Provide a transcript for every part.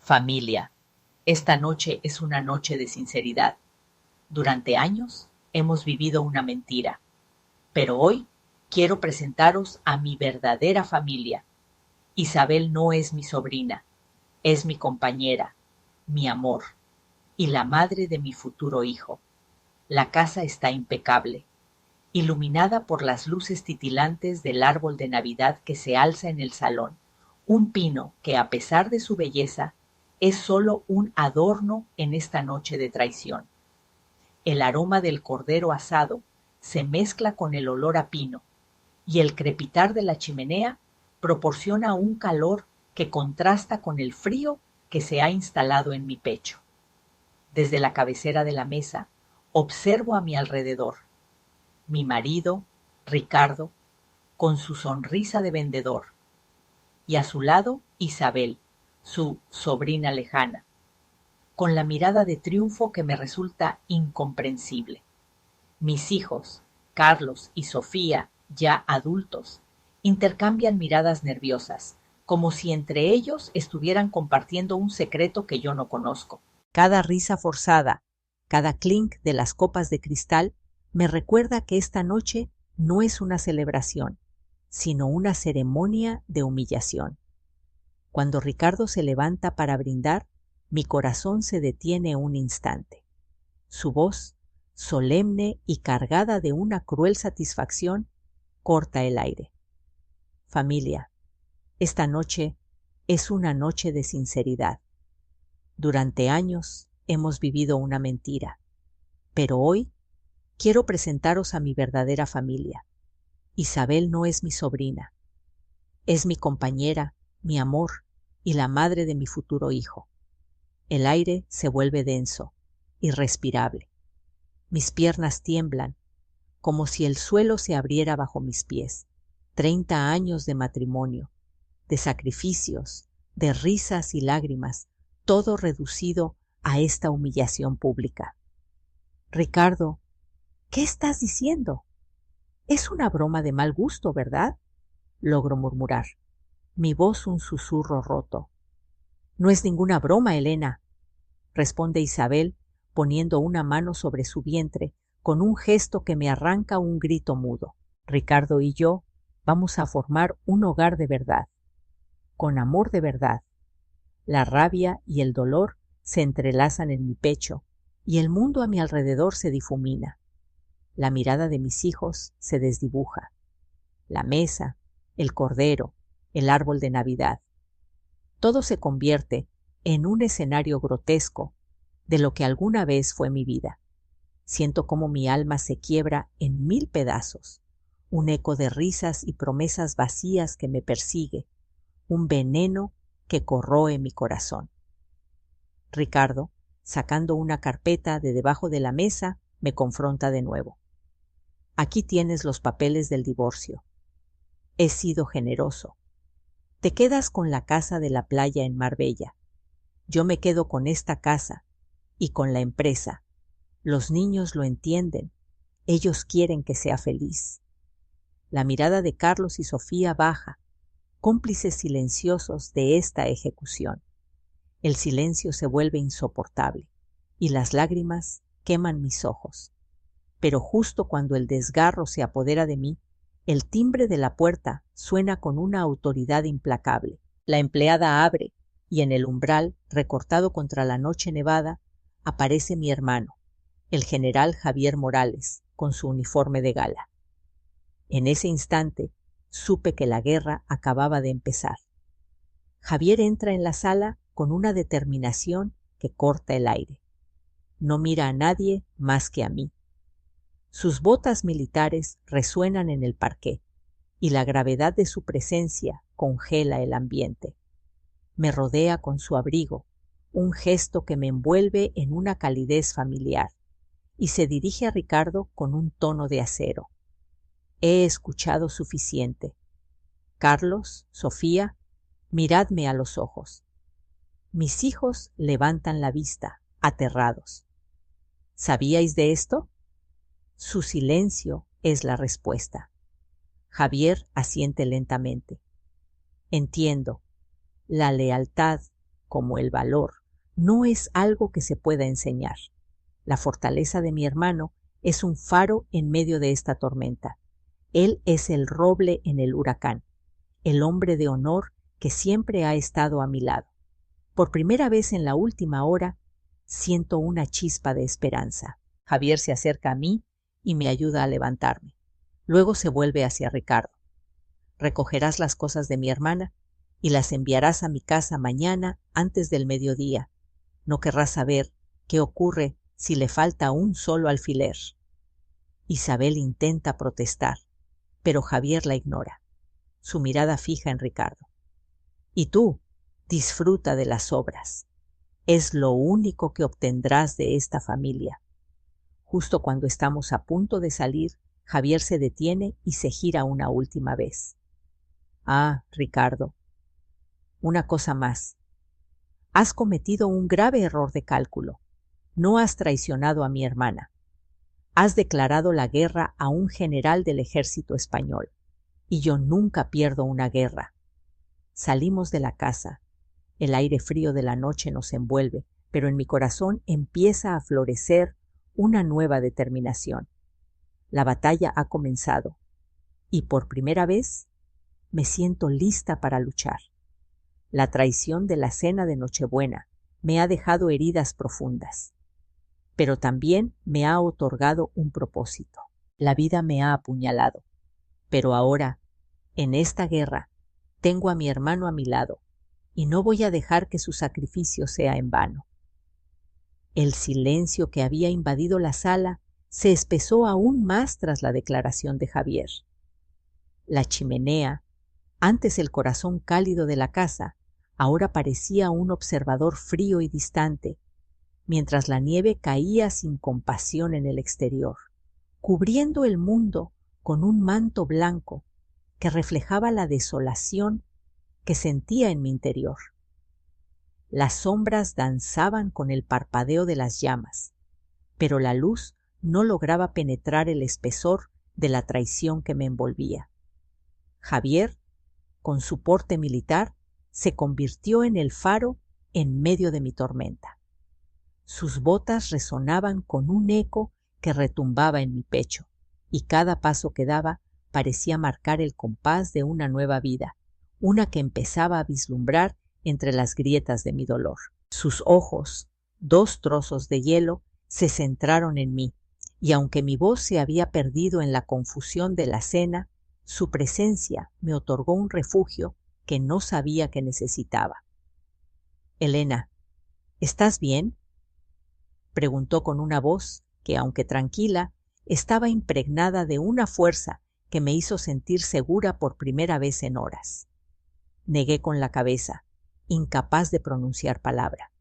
Familia, esta noche es una noche de sinceridad. Durante años hemos vivido una mentira, pero hoy quiero presentaros a mi verdadera familia. Isabel no es mi sobrina, es mi compañera, mi amor y la madre de mi futuro hijo. La casa está impecable, iluminada por las luces titilantes del árbol de Navidad que se alza en el salón, un pino que, a pesar de su belleza, es solo un adorno en esta noche de traición. El aroma del cordero asado se mezcla con el olor a pino, y el crepitar de la chimenea proporciona un calor que contrasta con el frío que se ha instalado en mi pecho. Desde la cabecera de la mesa observo a mi alrededor. Mi marido, Ricardo, con su sonrisa de vendedor, y a su lado Isabel, su sobrina lejana, con la mirada de triunfo que me resulta incomprensible. Mis hijos, Carlos y Sofía, ya adultos, intercambian miradas nerviosas, como si entre ellos estuvieran compartiendo un secreto que yo no conozco. Cada risa forzada, cada clink de las copas de cristal me recuerda que esta noche no es una celebración, sino una ceremonia de humillación. Cuando Ricardo se levanta para brindar, mi corazón se detiene un instante. Su voz, solemne y cargada de una cruel satisfacción, corta el aire. Familia, esta noche es una noche de sinceridad. Durante años hemos vivido una mentira, pero hoy quiero presentaros a mi verdadera familia. Isabel no es mi sobrina, es mi compañera, mi amor y la madre de mi futuro hijo. El aire se vuelve denso, irrespirable. Mis piernas tiemblan, como si el suelo se abriera bajo mis pies. 30 años de matrimonio, de sacrificios, de risas y lágrimas, todo reducido a esta humillación pública. Ricardo, ¿qué estás diciendo? Es una broma de mal gusto, ¿verdad? Logro murmurar, mi voz un susurro roto. No es ninguna broma, Elena, responde Isabel, poniendo una mano sobre su vientre con un gesto que me arranca un grito mudo. Ricardo y yo vamos a formar un hogar de verdad, con amor de verdad. La rabia y el dolor se entrelazan en mi pecho y el mundo a mi alrededor se difumina. La mirada de mis hijos se desdibuja. La mesa, el cordero, el árbol de Navidad. Todo se convierte en un escenario grotesco de lo que alguna vez fue mi vida. Siento cómo mi alma se quiebra en 1000 pedazos, un eco de risas y promesas vacías que me persigue, un veneno que corroe mi corazón. Ricardo, sacando una carpeta de debajo de la mesa, me confronta de nuevo. Aquí tienes los papeles del divorcio. He sido generoso. Te quedas con la casa de la playa en Marbella. Yo me quedo con esta casa y con la empresa. Los niños lo entienden. Ellos quieren que sea feliz. La mirada de Carlos y Sofía baja, cómplices silenciosos de esta ejecución. El silencio se vuelve insoportable y las lágrimas queman mis ojos. Pero justo cuando el desgarro se apodera de mí, el timbre de la puerta suena con una autoridad implacable. La empleada abre y en el umbral, recortado contra la noche nevada, aparece mi hermano, el general Javier Morales, con su uniforme de gala. En ese instante supe que la guerra acababa de empezar. Javier entra en la sala con una determinación que corta el aire. No mira a nadie más que a mí. Sus botas militares resuenan en el parqué y la gravedad de su presencia congela el ambiente. Me rodea con su abrigo, un gesto que me envuelve en una calidez familiar, y se dirige a Ricardo con un tono de acero. He escuchado suficiente. Carlos, Sofía, miradme a los ojos. Mis hijos levantan la vista, aterrados. ¿Sabíais de esto? Su silencio es la respuesta. Javier asiente lentamente. Entiendo. La lealtad, como el valor, no es algo que se pueda enseñar. La fortaleza de mi hermano es un faro en medio de esta tormenta. Él es el roble en el huracán, el hombre de honor que siempre ha estado a mi lado. Por primera vez en la última hora, siento una chispa de esperanza. Javier se acerca a mí y me ayuda a levantarme. Luego se vuelve hacia Ricardo. Recogerás las cosas de mi hermana y las enviarás a mi casa mañana antes del mediodía. No querrás saber qué ocurre si le falta un solo alfiler. Isabel intenta protestar, pero Javier la ignora. Su mirada fija en Ricardo. Y tú, disfruta de las obras. Es lo único que obtendrás de esta familia. Justo cuando estamos a punto de salir, Javier se detiene y se gira una última vez. Ah, Ricardo, una cosa más. Has cometido un grave error de cálculo. No has traicionado a mi hermana. Has declarado la guerra a un general del ejército español. Y yo nunca pierdo una guerra. Salimos de la casa. El aire frío de la noche nos envuelve, pero en mi corazón empieza a florecer una nueva determinación. La batalla ha comenzado y por primera vez me siento lista para luchar. La traición de la cena de Nochebuena me ha dejado heridas profundas, pero también me ha otorgado un propósito. La vida me ha apuñalado, pero ahora, en esta guerra, tengo a mi hermano a mi lado y no voy a dejar que su sacrificio sea en vano. El silencio que había invadido la sala se espesó aún más tras la declaración de Javier. La chimenea, antes el corazón cálido de la casa, ahora parecía un observador frío y distante, mientras la nieve caía sin compasión en el exterior, cubriendo el mundo con un manto blanco que reflejaba la desolación que sentía en mi interior. Las sombras danzaban con el parpadeo de las llamas, pero la luz no lograba penetrar el espesor de la traición que me envolvía. Javier, con su porte militar, se convirtió en el faro en medio de mi tormenta. Sus botas resonaban con un eco que retumbaba en mi pecho, y cada paso que daba parecía marcar el compás de una nueva vida, una que empezaba a vislumbrar entre las grietas de mi dolor. Sus ojos, 2 trozos de hielo, se centraron en mí, y aunque mi voz se había perdido en la confusión de la cena, su presencia me otorgó un refugio que no sabía que necesitaba. Elena, ¿estás bien?, preguntó con una voz que, aunque tranquila, estaba impregnada de una fuerza que me hizo sentir segura por primera vez en horas. Negué con la cabeza, incapaz de pronunciar palabra.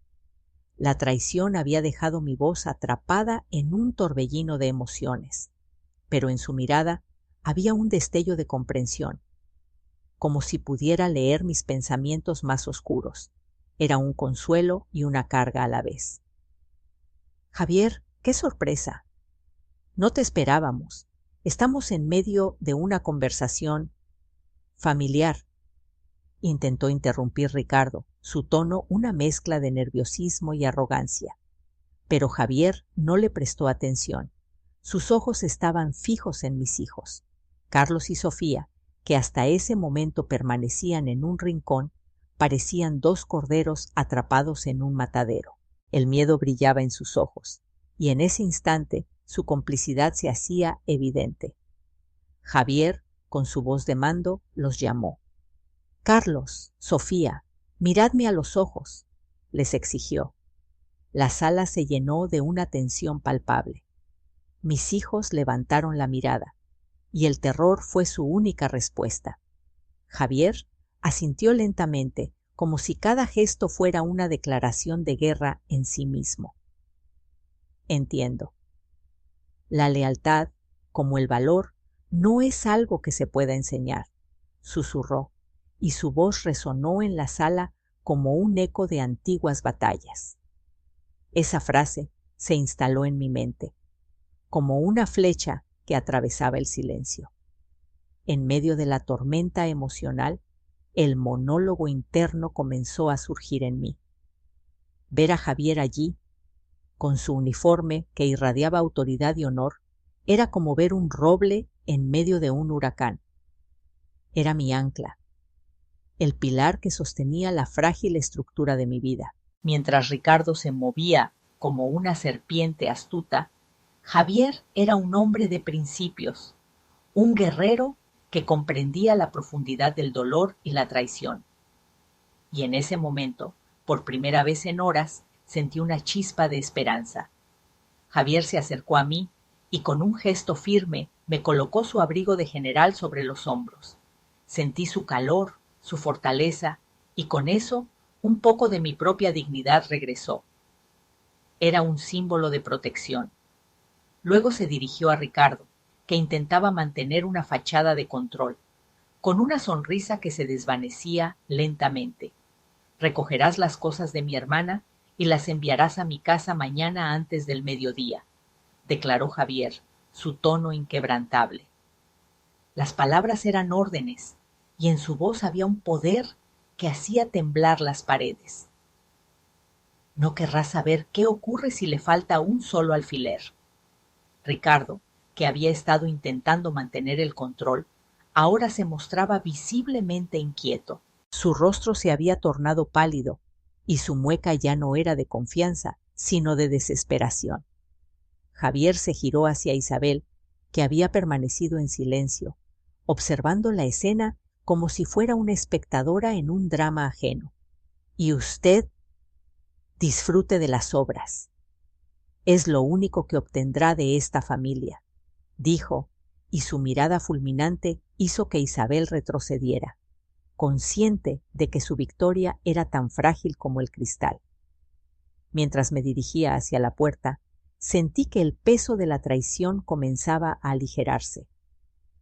La traición había dejado mi voz atrapada en un torbellino de emociones, pero en su mirada había un destello de comprensión, como si pudiera leer mis pensamientos más oscuros. Era un consuelo y una carga a la vez. Javier, qué sorpresa. No te esperábamos. Estamos en medio de una conversación familiar. Intentó interrumpir Ricardo, su tono una mezcla de nerviosismo y arrogancia. Pero Javier no le prestó atención. Sus ojos estaban fijos en mis hijos. Carlos y Sofía, que hasta ese momento permanecían en un rincón, parecían 2 corderos atrapados en un matadero. El miedo brillaba en sus ojos, y en ese instante su complicidad se hacía evidente. Javier, con su voz de mando, los llamó. «Carlos, Sofía, miradme a los ojos», les exigió. La sala se llenó de una tensión palpable. Mis hijos levantaron la mirada, y el terror fue su única respuesta. Javier asintió lentamente, como si cada gesto fuera una declaración de guerra en sí mismo. Entiendo. La lealtad, como el valor, no es algo que se pueda enseñar, susurró, y su voz resonó en la sala como un eco de antiguas batallas. Esa frase se instaló en mi mente, como una flecha que atravesaba el silencio. En medio de la tormenta emocional, el monólogo interno comenzó a surgir en mí. Ver a Javier allí, con su uniforme que irradiaba autoridad y honor, era como ver un roble en medio de un huracán. Era mi ancla, el pilar que sostenía la frágil estructura de mi vida. Mientras Ricardo se movía como una serpiente astuta, Javier era un hombre de principios, un guerrero que comprendía la profundidad del dolor y la traición. Y en ese momento, por primera vez en horas, sentí una chispa de esperanza. Javier se acercó a mí y con un gesto firme me colocó su abrigo de general sobre los hombros. Sentí su calor, su fortaleza, y con eso un poco de mi propia dignidad regresó. Era un símbolo de protección. Luego se dirigió a Ricardo, que intentaba mantener una fachada de control, con una sonrisa que se desvanecía lentamente. Recogerás las cosas de mi hermana y las enviarás a mi casa mañana antes del mediodía, declaró Javier, su tono inquebrantable. Las palabras eran órdenes, y en su voz había un poder que hacía temblar las paredes. No querrás saber qué ocurre si le falta un solo alfiler. Ricardo, que había estado intentando mantener el control, ahora se mostraba visiblemente inquieto. Su rostro se había tornado pálido, y su mueca ya no era de confianza, sino de desesperación. Javier se giró hacia Isabel, que había permanecido en silencio, observando la escena como si fuera una espectadora en un drama ajeno. Y usted disfrute de las obras. Es lo único que obtendrá de esta familia, dijo, y su mirada fulminante hizo que Isabel retrocediera, consciente de que su victoria era tan frágil como el cristal. Mientras me dirigía hacia la puerta, sentí que el peso de la traición comenzaba a aligerarse.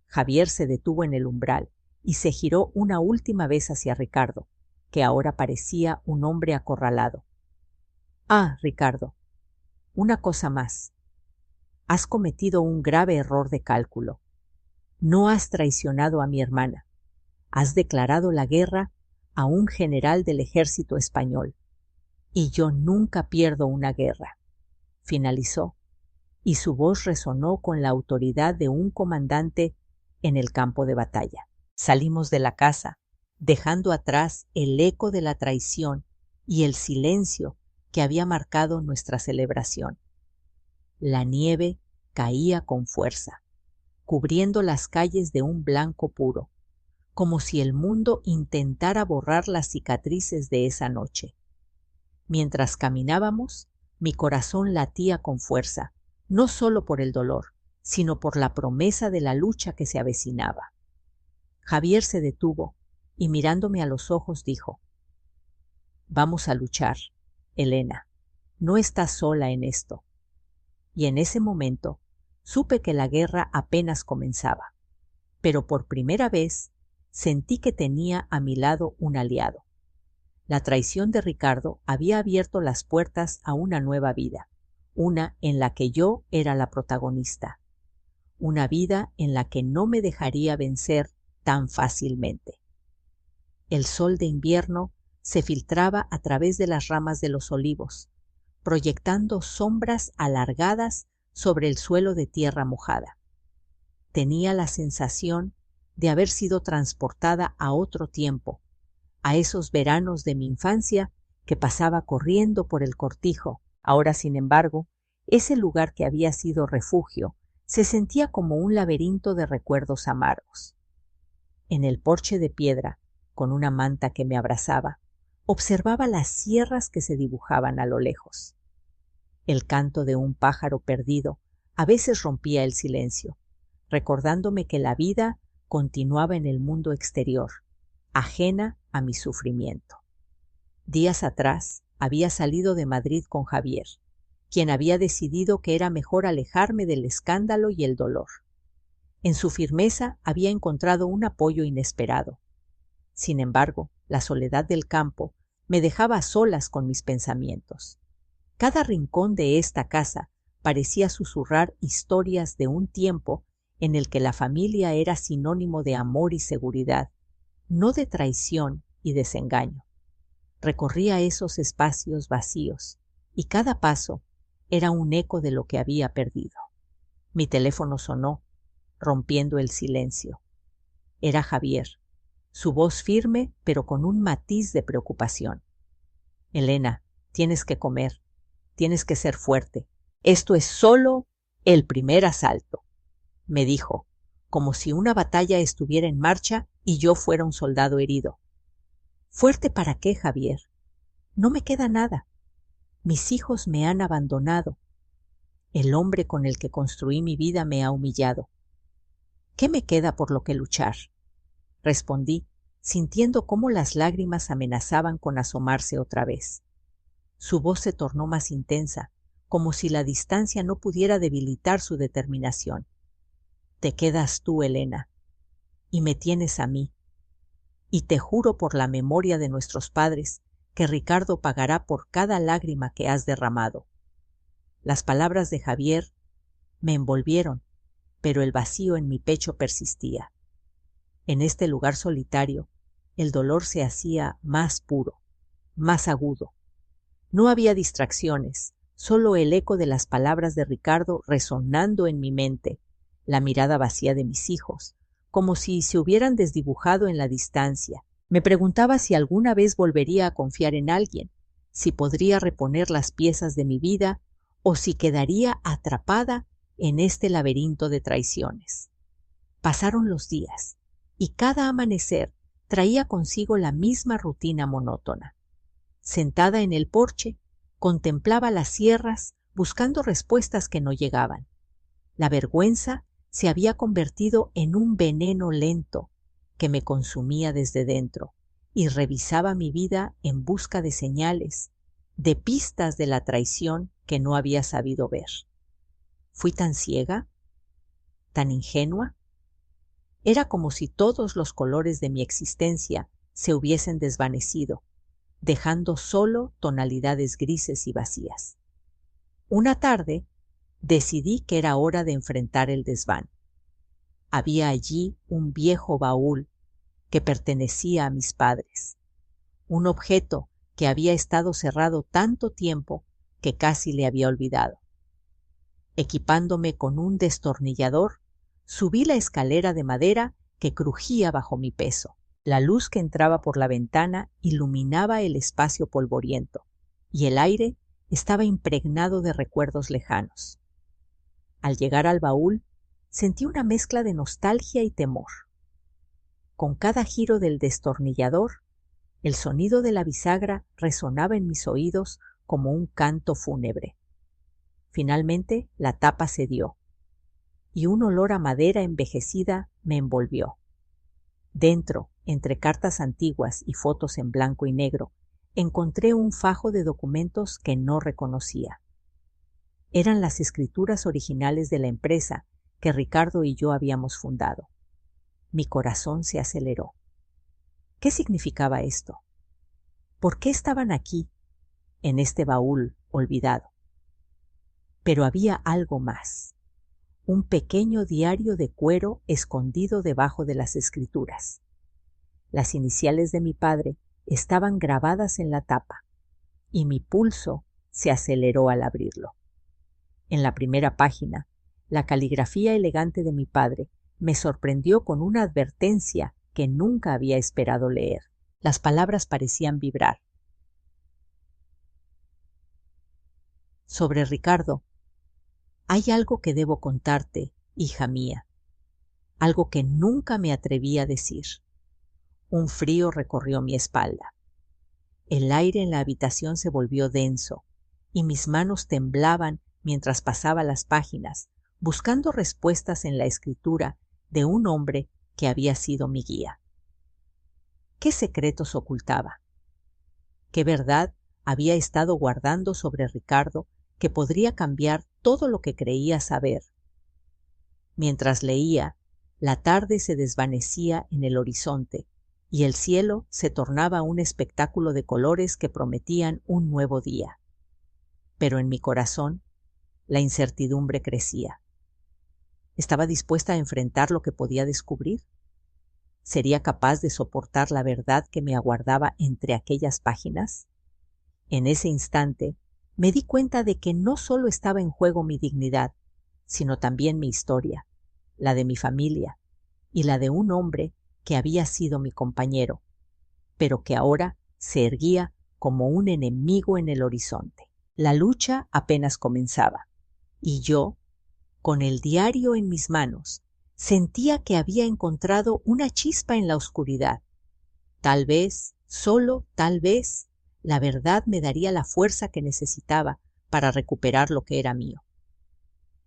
Javier se detuvo en el umbral y se giró una última vez hacia Ricardo, que ahora parecía un hombre acorralado. Ah, Ricardo, una cosa más. Has cometido un grave error de cálculo. No has traicionado a mi hermana. Has declarado la guerra a un general del ejército español. Y yo nunca pierdo una guerra, finalizó, y su voz resonó con la autoridad de un comandante en el campo de batalla. Salimos de la casa, dejando atrás el eco de la traición y el silencio que había marcado nuestra celebración. La nieve caía con fuerza, cubriendo las calles de un blanco puro, como si el mundo intentara borrar las cicatrices de esa noche. Mientras caminábamos, mi corazón latía con fuerza, no solo por el dolor, sino por la promesa de la lucha que se avecinaba. Javier se detuvo y mirándome a los ojos dijo: «Vamos a luchar, Elena. No estás sola en esto». Y en ese momento supe que la guerra apenas comenzaba, pero por primera vez sentí que tenía a mi lado un aliado. La traición de Ricardo había abierto las puertas a una nueva vida, una en la que yo era la protagonista, una vida en la que no me dejaría vencer tan fácilmente. El sol de invierno se filtraba a través de las ramas de los olivos, proyectando sombras alargadas sobre el suelo de tierra mojada. Tenía la sensación de haber sido transportada a otro tiempo, a esos veranos de mi infancia que pasaba corriendo por el cortijo. Ahora, sin embargo, ese lugar que había sido refugio se sentía como un laberinto de recuerdos amargos. En el porche de piedra, con una manta que me abrazaba, observaba las sierras que se dibujaban a lo lejos. El canto de un pájaro perdido a veces rompía el silencio, recordándome que la vida continuaba en el mundo exterior, ajena a mi sufrimiento. Días atrás había salido de Madrid con Javier, quien había decidido que era mejor alejarme del escándalo y el dolor. En su firmeza había encontrado un apoyo inesperado. Sin embargo, la soledad del campo me dejaba a solas con mis pensamientos. Cada rincón de esta casa parecía susurrar historias de un tiempo en el que la familia era sinónimo de amor y seguridad, no de traición y desengaño. Recorría esos espacios vacíos y cada paso era un eco de lo que había perdido. Mi teléfono sonó, rompiendo el silencio. Era Javier, su voz firme pero con un matiz de preocupación. Elena, tienes que comer, tienes que ser fuerte. Esto es solo el primer asalto, me dijo, como si una batalla estuviera en marcha y yo fuera un soldado herido. ¿Fuerte para qué, Javier? No me queda nada. Mis hijos me han abandonado. El hombre con el que construí mi vida me ha humillado. ¿Qué me queda por lo que luchar? Respondí, sintiendo cómo las lágrimas amenazaban con asomarse otra vez. Su voz se tornó más intensa, como si la distancia no pudiera debilitar su determinación. Te quedas tú, Elena, y me tienes a mí. Y te juro por la memoria de nuestros padres que Ricardo pagará por cada lágrima que has derramado. Las palabras de Javier me envolvieron, pero el vacío en mi pecho persistía. En este lugar solitario, el dolor se hacía más puro, más agudo. No había distracciones, solo el eco de las palabras de Ricardo resonando en mi mente, la mirada vacía de mis hijos, como si se hubieran desdibujado en la distancia. Me preguntaba si alguna vez volvería a confiar en alguien, si podría reponer las piezas de mi vida o si quedaría atrapada en este laberinto de traiciones. Pasaron los días y cada amanecer traía consigo la misma rutina monótona. Sentada en el porche, contemplaba las sierras buscando respuestas que no llegaban. La vergüenza se había convertido en un veneno lento que me consumía desde dentro y revisaba mi vida en busca de señales, de pistas de la traición que no había sabido ver. ¿Fui tan ciega? ¿Tan ingenua? Era como si todos los colores de mi existencia se hubiesen desvanecido, dejando solo tonalidades grises y vacías. Una tarde decidí que era hora de enfrentar el desván. Había allí un viejo baúl que pertenecía a mis padres, un objeto que había estado cerrado tanto tiempo que casi le había olvidado. Equipándome con un destornillador, subí la escalera de madera que crujía bajo mi peso. La luz que entraba por la ventana iluminaba el espacio polvoriento, y el aire estaba impregnado de recuerdos lejanos. Al llegar al baúl, sentí una mezcla de nostalgia y temor. Con cada giro del destornillador, el sonido de la bisagra resonaba en mis oídos como un canto fúnebre. Finalmente, la tapa cedió, y un olor a madera envejecida me envolvió. Dentro, entre cartas antiguas y fotos en blanco y negro, encontré un fajo de documentos que no reconocía. Eran las escrituras originales de la empresa que Ricardo y yo habíamos fundado. Mi corazón se aceleró. ¿Qué significaba esto? ¿Por qué estaban aquí, en este baúl olvidado? Pero había algo más. Un pequeño diario de cuero escondido debajo de las escrituras. Las iniciales de mi padre estaban grabadas en la tapa, y mi pulso se aceleró al abrirlo. En la primera página, la caligrafía elegante de mi padre me sorprendió con una advertencia que nunca había esperado leer. Las palabras parecían vibrar. Sobre Ricardo, hay algo que debo contarte, hija mía, algo que nunca me atreví a decir. Un frío recorrió mi espalda. El aire en la habitación se volvió denso y mis manos temblaban mientras pasaba las páginas, buscando respuestas en la escritura de un hombre que había sido mi guía. ¿Qué secretos ocultaba? ¿Qué verdad había estado guardando sobre Ricardo que podría cambiar todo lo que creía saber? Mientras leía, la tarde se desvanecía en el horizonte y el cielo se tornaba un espectáculo de colores que prometían un nuevo día. Pero en mi corazón, la incertidumbre crecía. ¿Estaba dispuesta a enfrentar lo que podía descubrir? ¿Sería capaz de soportar la verdad que me aguardaba entre aquellas páginas? En ese instante me di cuenta de que no solo estaba en juego mi dignidad, sino también mi historia, la de mi familia y la de un hombre que había sido mi compañero, pero que ahora se erguía como un enemigo en el horizonte. La lucha apenas comenzaba, y yo, con el diario en mis manos, sentía que había encontrado una chispa en la oscuridad. Tal vez, solo tal vez, la verdad me daría la fuerza que necesitaba para recuperar lo que era mío.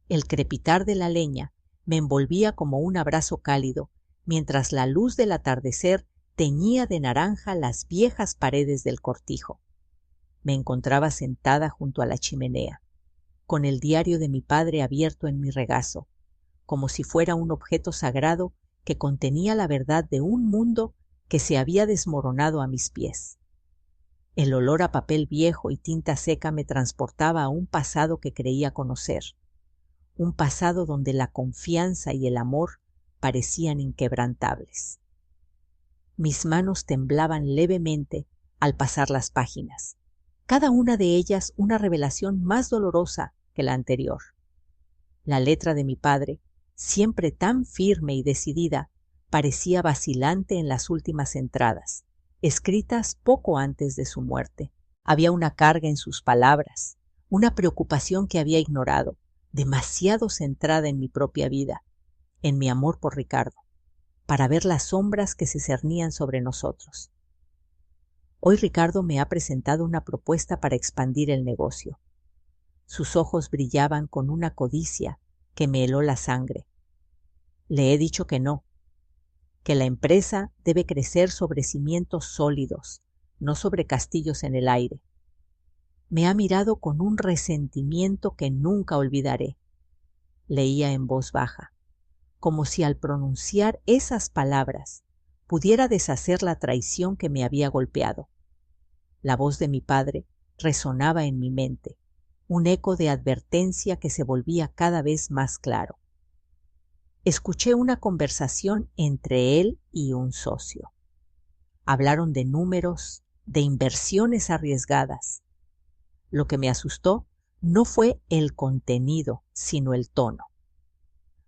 El crepitar de la leña me envolvía como un abrazo cálido, mientras la luz del atardecer teñía de naranja las viejas paredes del cortijo. Me encontraba sentada junto a la chimenea, con el diario de mi padre abierto en mi regazo, como si fuera un objeto sagrado que contenía la verdad de un mundo que se había desmoronado a mis pies. El olor a papel viejo y tinta seca me transportaba a un pasado que creía conocer, un pasado donde la confianza y el amor parecían inquebrantables. Mis manos temblaban levemente al pasar las páginas, cada una de ellas una revelación más dolorosa que la anterior. La letra de mi padre, siempre tan firme y decidida, parecía vacilante en las últimas entradas, escritas poco antes de su muerte. Había una carga en sus palabras, una preocupación que había ignorado, demasiado centrada en mi propia vida, en mi amor por Ricardo, para ver las sombras que se cernían sobre nosotros. Hoy Ricardo me ha presentado una propuesta para expandir el negocio. Sus ojos brillaban con una codicia que me heló la sangre. Le he dicho que no, que la empresa debe crecer sobre cimientos sólidos, no sobre castillos en el aire. Me ha mirado con un resentimiento que nunca olvidaré. Leía en voz baja, como si al pronunciar esas palabras pudiera deshacer la traición que me había golpeado. La voz de mi padre resonaba en mi mente, un eco de advertencia que se volvía cada vez más claro. Escuché una conversación entre él y un socio. Hablaron de números, de inversiones arriesgadas. Lo que me asustó no fue el contenido, sino el tono.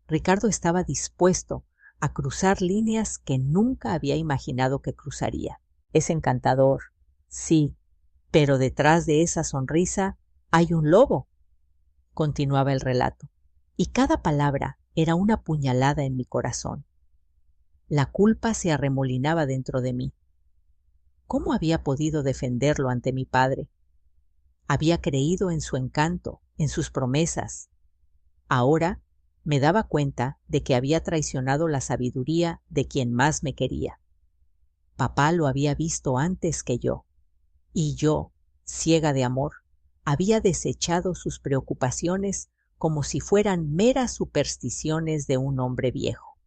Ricardo estaba dispuesto a cruzar líneas que nunca había imaginado que cruzaría. Es encantador, sí, pero detrás de esa sonrisa hay un lobo, continuaba el relato, y cada palabra era una puñalada en mi corazón. La culpa se arremolinaba dentro de mí. ¿Cómo había podido defenderlo ante mi padre? Había creído en su encanto, en sus promesas. Ahora me daba cuenta de que había traicionado la sabiduría de quien más me quería. Papá lo había visto antes que yo, y yo, ciega de amor, había desechado sus preocupaciones como si fueran meras supersticiones de un hombre viejo.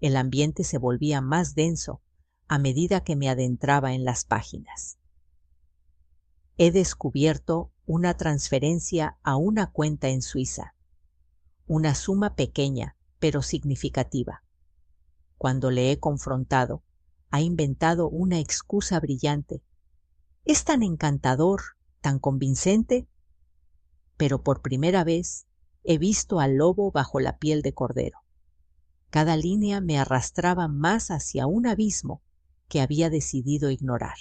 El ambiente se volvía más denso a medida que me adentraba en las páginas. He descubierto una transferencia a una cuenta en Suiza, una suma pequeña pero significativa. Cuando le he confrontado, ha inventado una excusa brillante. Es tan encantador, tan convincente, pero por primera vez he visto al lobo bajo la piel de cordero. Cada línea me arrastraba más hacia un abismo que había decidido ignorar.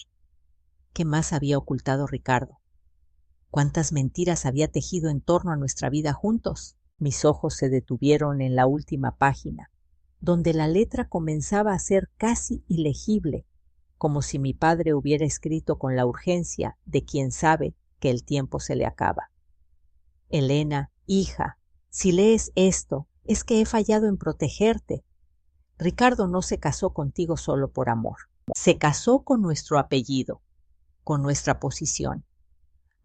¿Qué más había ocultado Ricardo? ¿Cuántas mentiras había tejido en torno a nuestra vida juntos? Mis ojos se detuvieron en la última página, donde la letra comenzaba a ser casi ilegible, como si mi padre hubiera escrito con la urgencia de quien sabe que el tiempo se le acaba. Elena, hija, si lees esto, es que he fallado en protegerte. Ricardo no se casó contigo solo por amor. Se casó con nuestro apellido, con nuestra posición.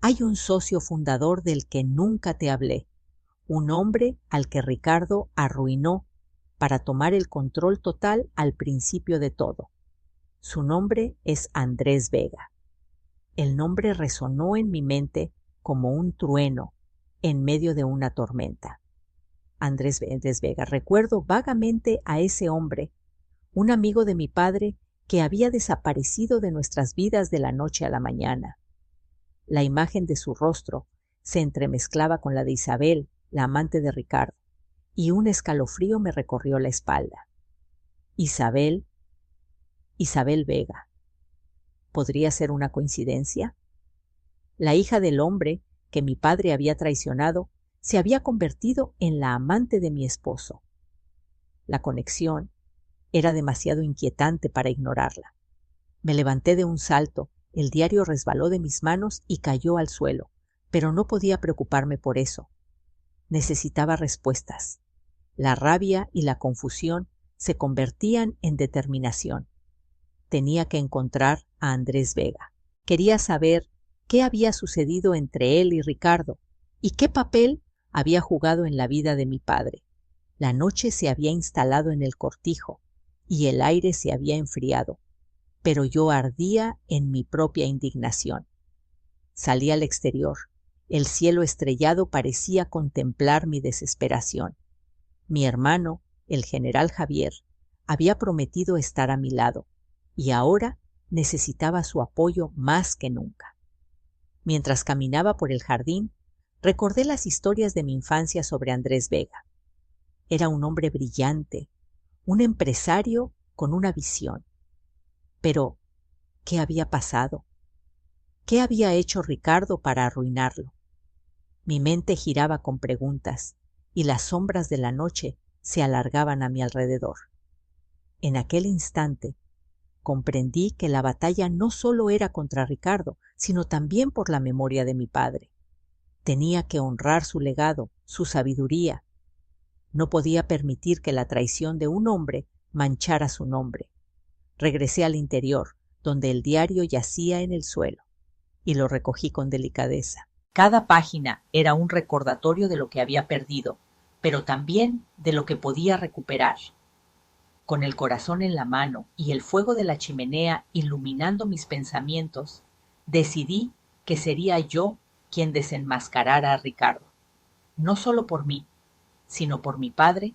Hay un socio fundador del que nunca te hablé, un hombre al que Ricardo arruinó para tomar el control total al principio de todo. Su nombre es Andrés Vega. El nombre resonó en mi mente como un trueno en medio de una tormenta. Andrés Vega. Recuerdo vagamente a ese hombre, un amigo de mi padre que había desaparecido de nuestras vidas de la noche a la mañana. La imagen de su rostro se entremezclaba con la de Isabel, la amante de Ricardo, y un escalofrío me recorrió la espalda. Isabel Vega. ¿Podría ser una coincidencia? La hija del hombre que mi padre había traicionado se había convertido en la amante de mi esposo. La conexión era demasiado inquietante para ignorarla. Me levanté de un salto, el diario resbaló de mis manos y cayó al suelo, pero no podía preocuparme por eso. Necesitaba respuestas. La rabia y la confusión se convertían en determinación. Tenía que encontrar a Andrés Vega. Quería saber qué había sucedido entre él y Ricardo y qué papel había jugado en la vida de mi padre. La noche se había instalado en el cortijo y el aire se había enfriado, pero yo ardía en mi propia indignación. Salí al exterior. El cielo estrellado parecía contemplar mi desesperación. Mi hermano, el general Javier, había prometido estar a mi lado, y ahora necesitaba su apoyo más que nunca. Mientras caminaba por el jardín, recordé las historias de mi infancia sobre Andrés Vega. Era un hombre brillante, un empresario con una visión. Pero, ¿qué había pasado? ¿Qué había hecho Ricardo para arruinarlo? Mi mente giraba con preguntas, y las sombras de la noche se alargaban a mi alrededor. En aquel instante, comprendí que la batalla no solo era contra Ricardo, sino también por la memoria de mi padre. Tenía que honrar su legado, su sabiduría. No podía permitir que la traición de un hombre manchara su nombre. Regresé al interior, donde el diario yacía en el suelo, y lo recogí con delicadeza. Cada página era un recordatorio de lo que había perdido, pero también de lo que podía recuperar. Con el corazón en la mano y el fuego de la chimenea iluminando mis pensamientos, decidí que sería yo quien desenmascarara a Ricardo, no solo por mí, sino por mi padre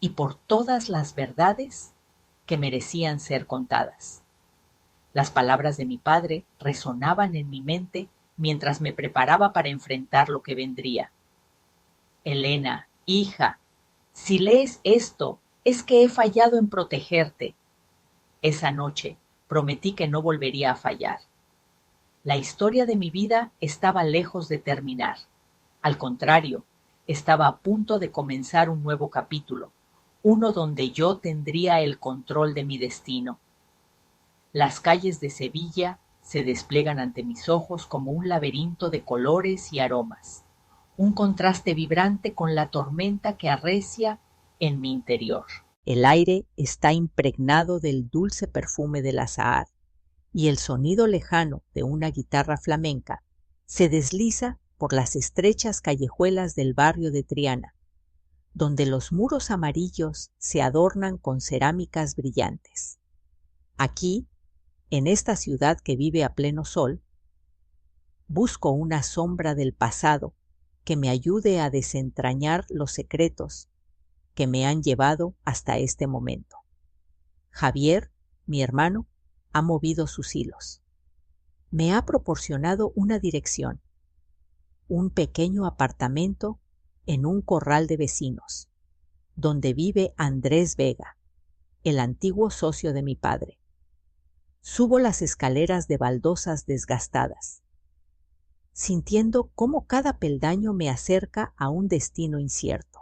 y por todas las verdades que merecían ser contadas. Las palabras de mi padre resonaban en mi mente mientras me preparaba para enfrentar lo que vendría. Elena, hija, si lees esto, es que he fallado en protegerte. Esa noche prometí que no volvería a fallar. La historia de mi vida estaba lejos de terminar. Al contrario, estaba a punto de comenzar un nuevo capítulo, uno donde yo tendría el control de mi destino. Las calles de Sevilla se despliegan ante mis ojos como un laberinto de colores y aromas, un contraste vibrante con la tormenta que arrecia en mi interior. El aire está impregnado del dulce perfume del azahar, y el sonido lejano de una guitarra flamenca se desliza por las estrechas callejuelas del barrio de Triana, donde los muros amarillos se adornan con cerámicas brillantes. Aquí, en esta ciudad que vive a pleno sol, busco una sombra del pasado que me ayude a desentrañar los secretos que me han llevado hasta este momento. Javier, mi hermano, ha movido sus hilos. Me ha proporcionado una dirección, un pequeño apartamento en un corral de vecinos, donde vive Andrés Vega, el antiguo socio de mi padre. Subo las escaleras de baldosas desgastadas, sintiendo cómo cada peldaño me acerca a un destino incierto.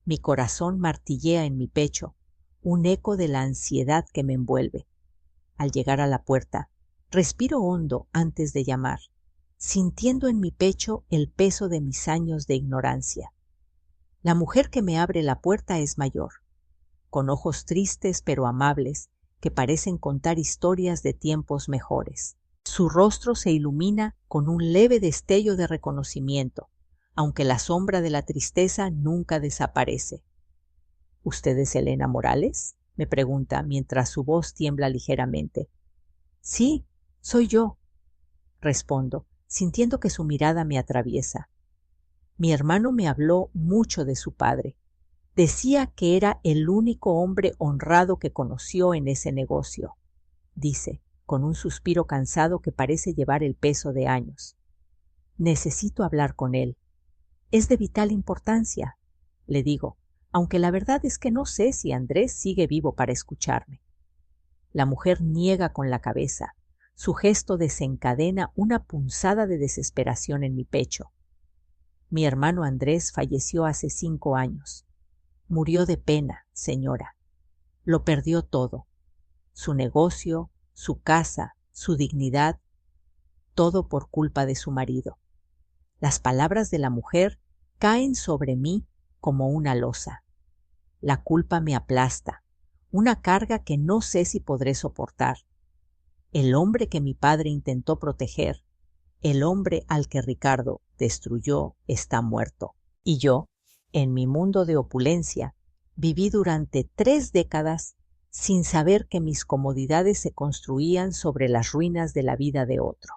Mi corazón martillea en mi pecho, un eco de la ansiedad que me envuelve. Al llegar a la puerta, respiro hondo antes de llamar, sintiendo en mi pecho el peso de mis años de ignorancia. La mujer que me abre la puerta es mayor, con ojos tristes pero amables, que parecen contar historias de tiempos mejores. Su rostro se ilumina con un leve destello de reconocimiento, aunque la sombra de la tristeza nunca desaparece. ¿Usted es Elena Morales?, me pregunta mientras su voz tiembla ligeramente. Sí, soy yo, respondo, sintiendo que su mirada me atraviesa. Mi hermano me habló mucho de su padre, Decía que era el único hombre honrado que conoció en ese negocio, dice, con un suspiro cansado que parece llevar el peso de años. Necesito hablar con él. Es de vital importancia, le digo, aunque la verdad es que no sé si Andrés sigue vivo para escucharme. La mujer niega con la cabeza. Su gesto desencadena una punzada de desesperación en mi pecho. Mi hermano Andrés falleció hace 5 años. Murió de pena, señora. Lo perdió todo. Su negocio, su casa, su dignidad, todo por culpa de su marido. Las palabras de la mujer caen sobre mí como una losa. La culpa me aplasta, una carga que no sé si podré soportar. El hombre que mi padre intentó proteger, el hombre al que Ricardo destruyó, está muerto. Y yo, en mi mundo de opulencia, viví durante 3 décadas sin saber que mis comodidades se construían sobre las ruinas de la vida de otro.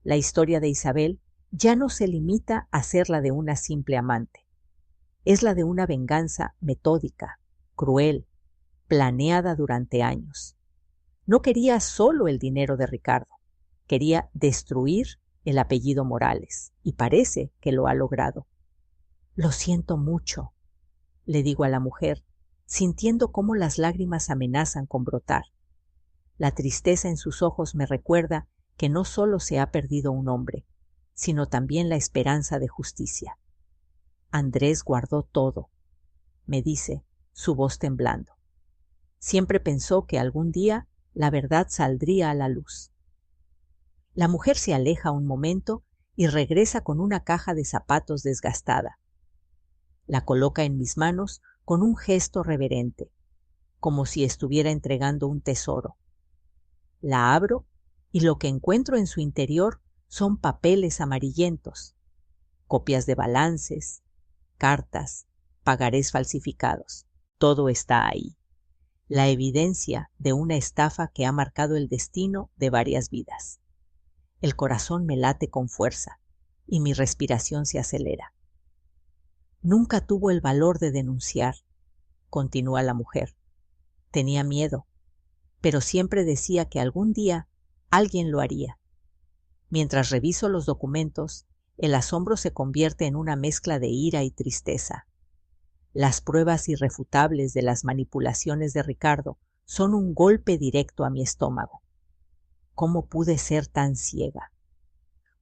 La historia de Isabel ya no se limita a ser la de una simple amante. Es la de una venganza metódica, cruel, planeada durante años. No quería solo el dinero de Ricardo, quería destruir el apellido Morales, y parece que lo ha logrado. Lo siento mucho, le digo a la mujer, sintiendo cómo las lágrimas amenazan con brotar. La tristeza en sus ojos me recuerda que no solo se ha perdido un hombre, sino también la esperanza de justicia. Andrés guardó todo, me dice, su voz temblando. Siempre pensó que algún día la verdad saldría a la luz. La mujer se aleja un momento y regresa con una caja de zapatos desgastada. La coloca en mis manos con un gesto reverente, como si estuviera entregando un tesoro. La abro y lo que encuentro en su interior son papeles amarillentos, copias de balances, cartas, pagarés falsificados. Todo está ahí. La evidencia de una estafa que ha marcado el destino de varias vidas. El corazón me late con fuerza y mi respiración se acelera. Nunca tuvo el valor de denunciar, continúa la mujer. Tenía miedo, pero siempre decía que algún día alguien lo haría. Mientras reviso los documentos, el asombro se convierte en una mezcla de ira y tristeza. Las pruebas irrefutables de las manipulaciones de Ricardo son un golpe directo a mi estómago. ¿Cómo pude ser tan ciega?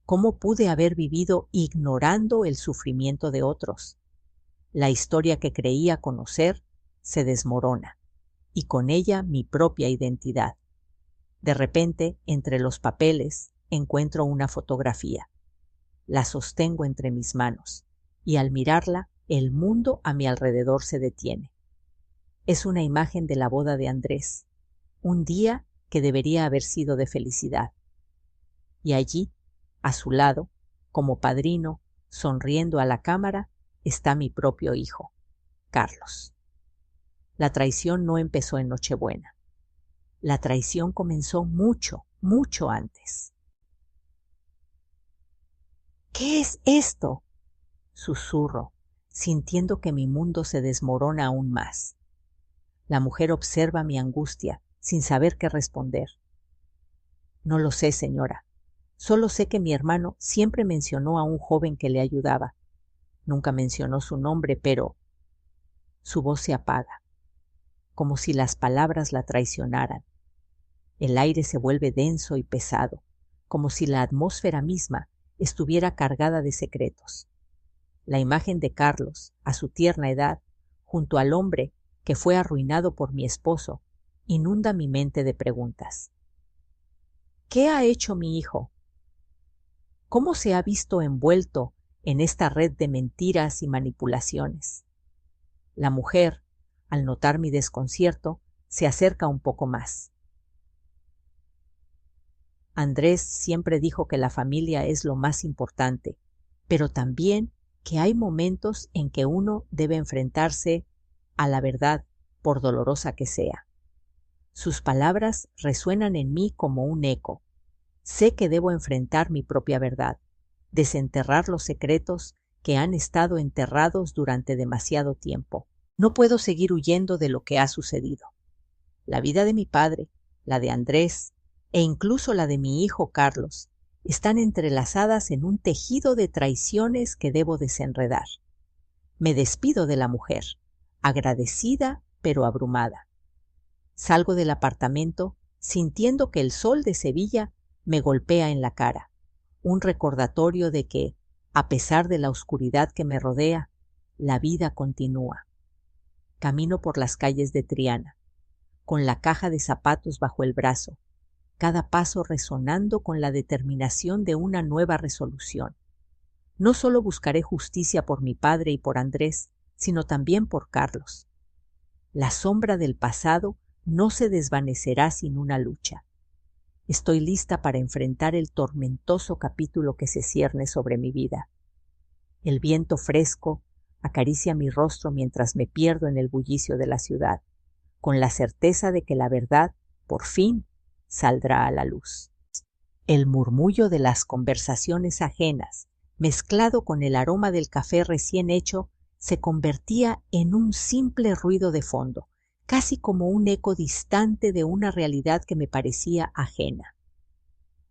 ¿Cómo pude haber vivido ignorando el sufrimiento de otros? La historia que creía conocer se desmorona, y con ella mi propia identidad. De repente, entre los papeles, encuentro una fotografía. La sostengo entre mis manos, y al mirarla, el mundo a mi alrededor se detiene. Es una imagen de la boda de Andrés, un día que debería haber sido de felicidad. Y allí, a su lado, como padrino, sonriendo a la cámara, está mi propio hijo, Carlos. La traición no empezó en Nochebuena. La traición comenzó mucho, mucho antes. ¿Qué es esto?, susurro, sintiendo que mi mundo se desmorona aún más. La mujer observa mi angustia, sin saber qué responder. No lo sé, señora. Solo sé que mi hermano siempre mencionó a un joven que le ayudaba. Nunca mencionó su nombre, pero su voz se apaga, como si las palabras la traicionaran. El aire se vuelve denso y pesado, como si la atmósfera misma estuviera cargada de secretos. La imagen de Carlos, a su tierna edad, junto al hombre que fue arruinado por mi esposo, inunda mi mente de preguntas. ¿Qué ha hecho mi hijo? ¿Cómo se ha visto envuelto en esta red de mentiras y manipulaciones? La mujer, al notar mi desconcierto, se acerca un poco más. Andrés siempre dijo que la familia es lo más importante, pero también que hay momentos en que uno debe enfrentarse a la verdad, por dolorosa que sea. Sus palabras resuenan en mí como un eco. Sé que debo enfrentar mi propia verdad, desenterrar los secretos que han estado enterrados durante demasiado tiempo. No puedo seguir huyendo de lo que ha sucedido. La vida de mi padre, la de Andrés e incluso la de mi hijo Carlos están entrelazadas en un tejido de traiciones que debo desenredar. Me despido de la mujer, agradecida pero abrumada. Salgo del apartamento sintiendo que el sol de Sevilla me golpea en la cara, un recordatorio de que, a pesar de la oscuridad que me rodea, la vida continúa. Camino por las calles de Triana, con la caja de zapatos bajo el brazo, cada paso resonando con la determinación de una nueva resolución. No solo buscaré justicia por mi padre y por Andrés, sino también por Carlos. La sombra del pasado no se desvanecerá sin una lucha. Estoy lista para enfrentar el tormentoso capítulo que se cierne sobre mi vida. El viento fresco acaricia mi rostro mientras me pierdo en el bullicio de la ciudad, con la certeza de que la verdad, por fin, saldrá a la luz. El murmullo de las conversaciones ajenas, mezclado con el aroma del café recién hecho, se convertía en un simple ruido de fondo, casi como un eco distante de una realidad que me parecía ajena.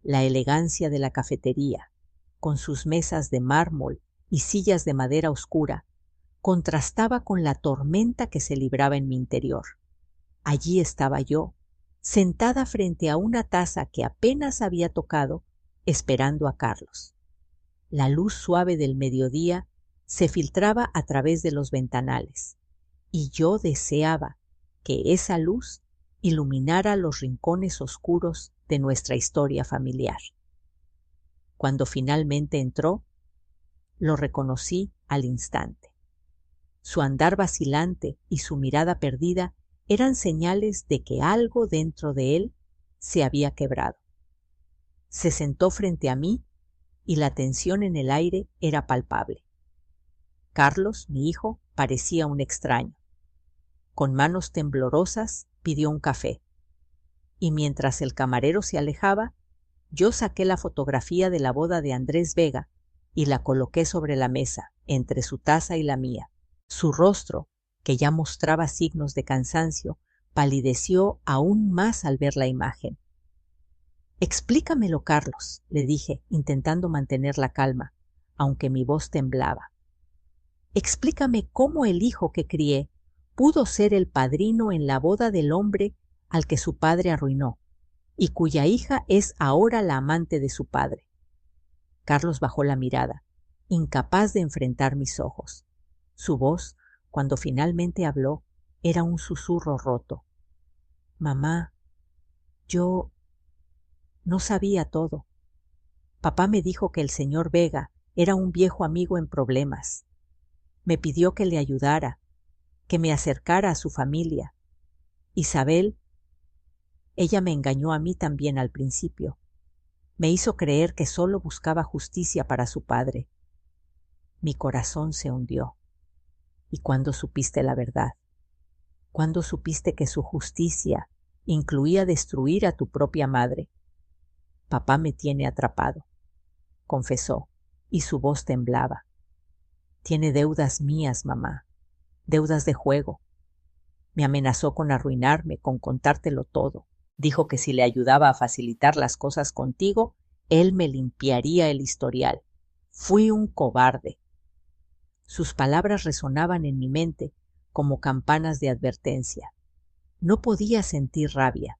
La elegancia de la cafetería, con sus mesas de mármol y sillas de madera oscura, contrastaba con la tormenta que se libraba en mi interior. Allí estaba yo, sentada frente a una taza que apenas había tocado, esperando a Carlos. La luz suave del mediodía se filtraba a través de los ventanales, y yo deseaba que esa luz iluminara los rincones oscuros de nuestra historia familiar. Cuando finalmente entró, lo reconocí al instante. Su andar vacilante y su mirada perdida eran señales de que algo dentro de él se había quebrado. Se sentó frente a mí y la tensión en el aire era palpable. Carlos, mi hijo, parecía un extraño. Con manos temblorosas pidió un café, y mientras el camarero se alejaba, yo saqué la fotografía de la boda de Andrés Vega y la coloqué sobre la mesa, entre su taza y la mía. Su rostro, que ya mostraba signos de cansancio, palideció aún más al ver la imagen. Explícamelo, Carlos, le dije, intentando mantener la calma, aunque mi voz temblaba. Explícame cómo el hijo que crié pudo ser el padrino en la boda del hombre al que su padre arruinó, y cuya hija es ahora la amante de su padre. Carlos bajó la mirada, incapaz de enfrentar mis ojos. Su voz, cuando finalmente habló, era un susurro roto. Mamá, yo no sabía todo. Papá me dijo que el señor Vega era un viejo amigo en problemas. Me pidió que le ayudara, que me acercara a su familia. Isabel, ella me engañó a mí también al principio. Me hizo creer que solo buscaba justicia para su padre. Mi corazón se hundió. ¿Y cuándo supiste la verdad? ¿Cuándo supiste que su justicia incluía destruir a tu propia madre? Papá me tiene atrapado, confesó, y su voz temblaba. Tiene deudas mías, mamá, deudas de juego. Me amenazó con arruinarme, con contártelo todo. Dijo que si le ayudaba a facilitar las cosas contigo, él me limpiaría el historial. Fui un cobarde. Sus palabras resonaban en mi mente como campanas de advertencia. No podía sentir rabia.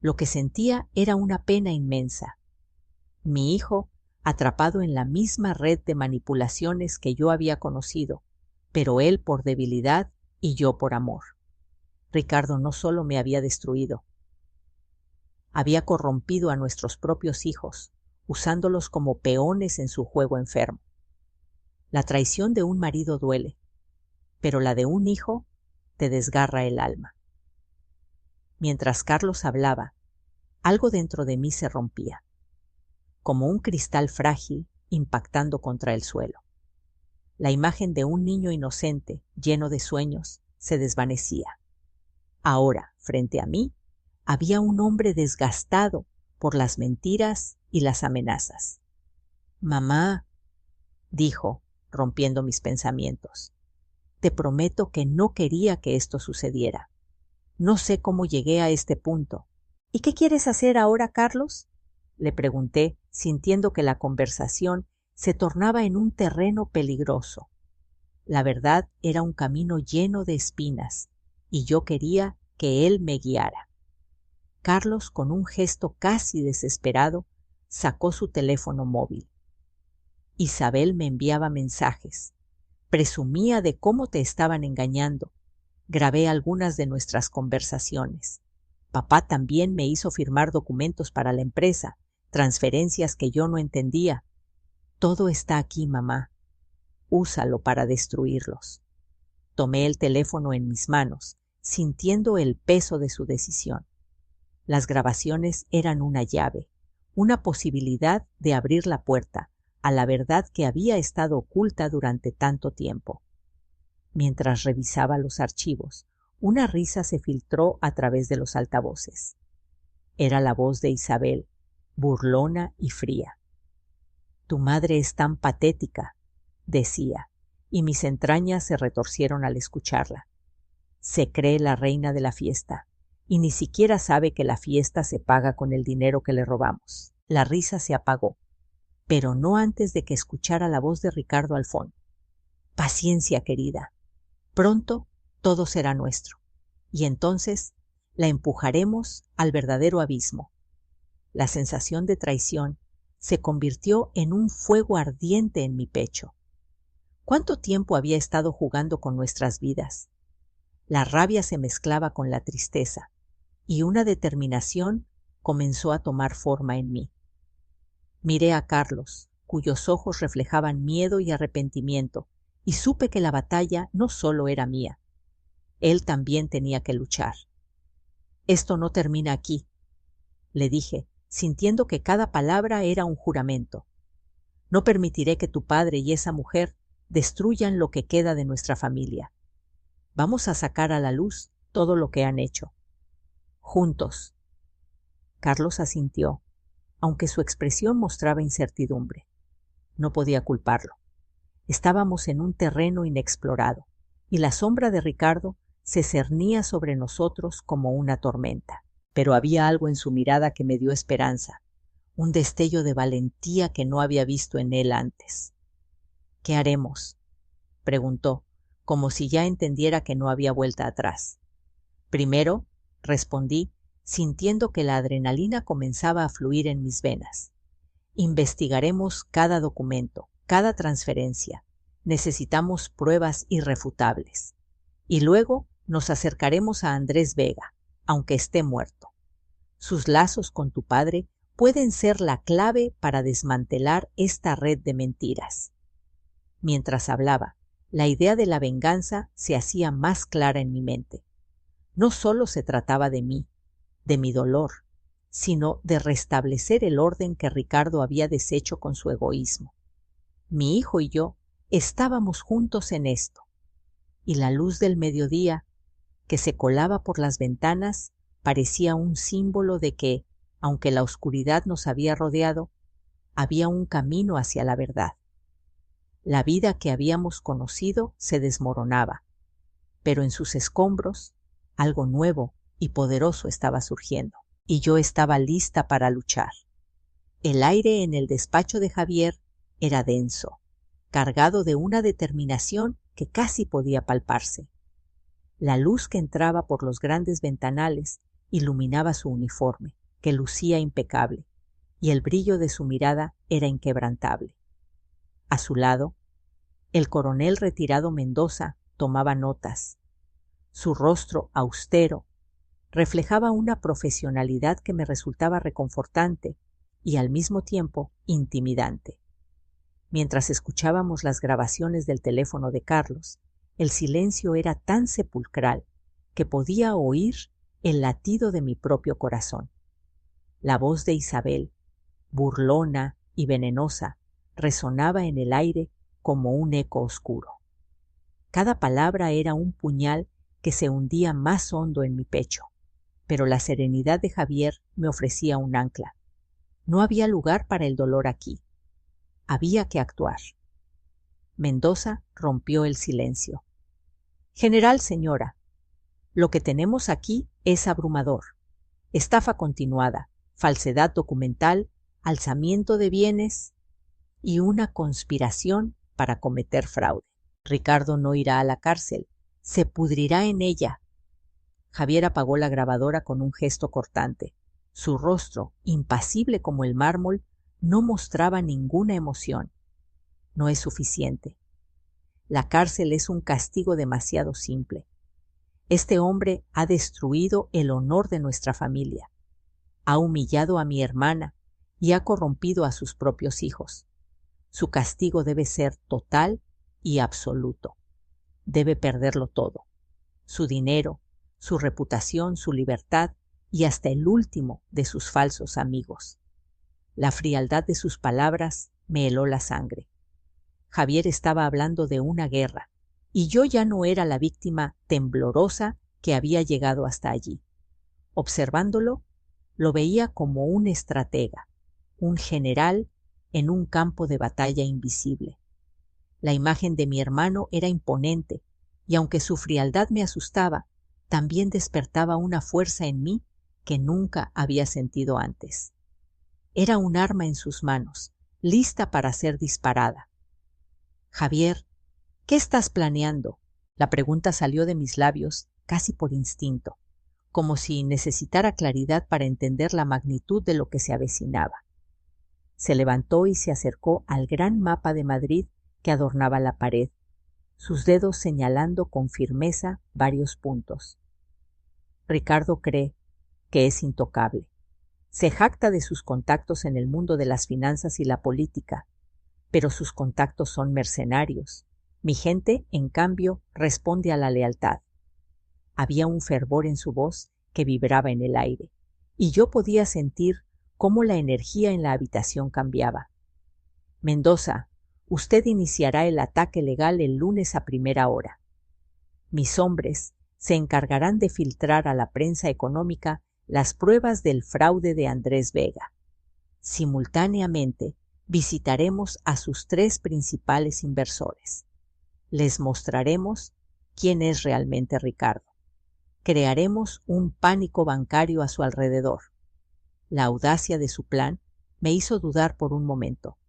Lo que sentía era una pena inmensa. Mi hijo, atrapado en la misma red de manipulaciones que yo había conocido, pero él por debilidad y yo por amor. Ricardo no solo me había destruido, había corrompido a nuestros propios hijos, usándolos como peones en su juego enfermo. La traición de un marido duele, pero la de un hijo te desgarra el alma. Mientras Carlos hablaba, algo dentro de mí se rompía, como un cristal frágil impactando contra el suelo. La imagen de un niño inocente, lleno de sueños, se desvanecía. Ahora, frente a mí, había un hombre desgastado por las mentiras y las amenazas. Mamá, dijo, rompiendo mis pensamientos. Te prometo que no quería que esto sucediera. No sé cómo llegué a este punto. ¿Y qué quieres hacer ahora, Carlos?, le pregunté, sintiendo que la conversación se tornaba en un terreno peligroso. La verdad era un camino lleno de espinas, y yo quería que él me guiara. Carlos, con un gesto casi desesperado, sacó su teléfono móvil. Isabel me enviaba mensajes. Presumía de cómo te estaban engañando. Grabé algunas de nuestras conversaciones. Papá también me hizo firmar documentos para la empresa, transferencias que yo no entendía. Todo está aquí, mamá. Úsalo para destruirlos. Tomé el teléfono en mis manos, sintiendo el peso de su decisión. Las grabaciones eran una llave, una posibilidad de abrir la puerta a la verdad que había estado oculta durante tanto tiempo. Mientras revisaba los archivos, una risa se filtró a través de los altavoces. Era la voz de Isabel, burlona y fría. «Tu madre es tan patética», decía, y mis entrañas se retorcieron al escucharla. Se cree la reina de la fiesta, y ni siquiera sabe que la fiesta se paga con el dinero que le robamos. La risa se apagó, pero no antes de que escuchara la voz de Ricardo al fondo. «Paciencia, querida. Pronto todo será nuestro, y entonces la empujaremos al verdadero abismo». La sensación de traición se convirtió en un fuego ardiente en mi pecho. ¿Cuánto tiempo había estado jugando con nuestras vidas? La rabia se mezclaba con la tristeza, y una determinación comenzó a tomar forma en mí. Miré a Carlos, cuyos ojos reflejaban miedo y arrepentimiento, y supe que la batalla no solo era mía. Él también tenía que luchar. «Esto no termina aquí», le dije, sintiendo que cada palabra era un juramento. «No permitiré que tu padre y esa mujer destruyan lo que queda de nuestra familia. Vamos a sacar a la luz todo lo que han hecho. Juntos». Carlos asintió, aunque su expresión mostraba incertidumbre. No podía culparlo. Estábamos en un terreno inexplorado, y la sombra de Ricardo se cernía sobre nosotros como una tormenta. Pero había algo en su mirada que me dio esperanza, un destello de valentía que no había visto en él antes. «¿Qué haremos?», preguntó, como si ya entendiera que no había vuelta atrás. «Primero», respondí, sintiendo que la adrenalina comenzaba a fluir en mis venas. «Investigaremos cada documento, cada transferencia. Necesitamos pruebas irrefutables. Y luego nos acercaremos a Andrés Vega, aunque esté muerto. Sus lazos con tu padre pueden ser la clave para desmantelar esta red de mentiras». Mientras hablaba, la idea de la venganza se hacía más clara en mi mente. No solo se trataba de mí, de mi dolor, sino de restablecer el orden que Ricardo había deshecho con su egoísmo. Mi hijo y yo estábamos juntos en esto, y la luz del mediodía, que se colaba por las ventanas, parecía un símbolo de que, aunque la oscuridad nos había rodeado, había un camino hacia la verdad. La vida que habíamos conocido se desmoronaba, pero en sus escombros algo nuevo y poderoso estaba surgiendo, y yo estaba lista para luchar. El aire en el despacho de Javier era denso, cargado de una determinación que casi podía palparse. La luz que entraba por los grandes ventanales iluminaba su uniforme, que lucía impecable, y el brillo de su mirada era inquebrantable. A su lado, el coronel retirado Mendoza tomaba notas. Su rostro austero reflejaba una profesionalidad que me resultaba reconfortante y al mismo tiempo intimidante. Mientras escuchábamos las grabaciones del teléfono de Carlos, el silencio era tan sepulcral que podía oír el latido de mi propio corazón. La voz de Isabel, burlona y venenosa, resonaba en el aire como un eco oscuro. Cada palabra era un puñal que se hundía más hondo en mi pecho, pero la serenidad de Javier me ofrecía un ancla. No había lugar para el dolor aquí. Había que actuar. Mendoza rompió el silencio. General, señora, lo que tenemos aquí es abrumador. Estafa continuada, falsedad documental, alzamiento de bienes y una conspiración para cometer fraude. Ricardo no irá a la cárcel, se pudrirá en ella. Javier apagó la grabadora con un gesto cortante. Su rostro, impasible como el mármol, no mostraba ninguna emoción. No es suficiente. La cárcel es un castigo demasiado simple. Este hombre ha destruido el honor de nuestra familia. Ha humillado a mi hermana y ha corrompido a sus propios hijos. Su castigo debe ser total y absoluto. Debe perderlo todo. Su dinero, su reputación, su libertad y hasta el último de sus falsos amigos. La frialdad de sus palabras me heló la sangre. Javier estaba hablando de una guerra, y yo ya no era la víctima temblorosa que había llegado hasta allí. Observándolo, lo veía como un estratega, un general en un campo de batalla invisible. La imagen de mi hermano era imponente, y aunque su frialdad me asustaba, también despertaba una fuerza en mí que nunca había sentido antes. Era un arma en sus manos, lista para ser disparada. Javier, ¿qué estás planeando? La pregunta salió de mis labios casi por instinto, como si necesitara claridad para entender la magnitud de lo que se avecinaba. Se levantó y se acercó al gran mapa de Madrid que adornaba la pared, sus dedos señalando con firmeza varios puntos. Ricardo cree que es intocable. Se jacta de sus contactos en el mundo de las finanzas y la política, pero sus contactos son mercenarios. Mi gente, en cambio, responde a la lealtad. Había un fervor en su voz que vibraba en el aire, y yo podía sentir cómo la energía en la habitación cambiaba. Mendoza, usted iniciará el ataque legal el lunes a primera hora. Mis hombres se encargarán de filtrar a la prensa económica las pruebas del fraude de Andrés Vega. Simultáneamente, visitaremos a sus 3 principales inversores. Les mostraremos quién es realmente Ricardo. Crearemos un pánico bancario a su alrededor. La audacia de su plan me hizo dudar por un momento.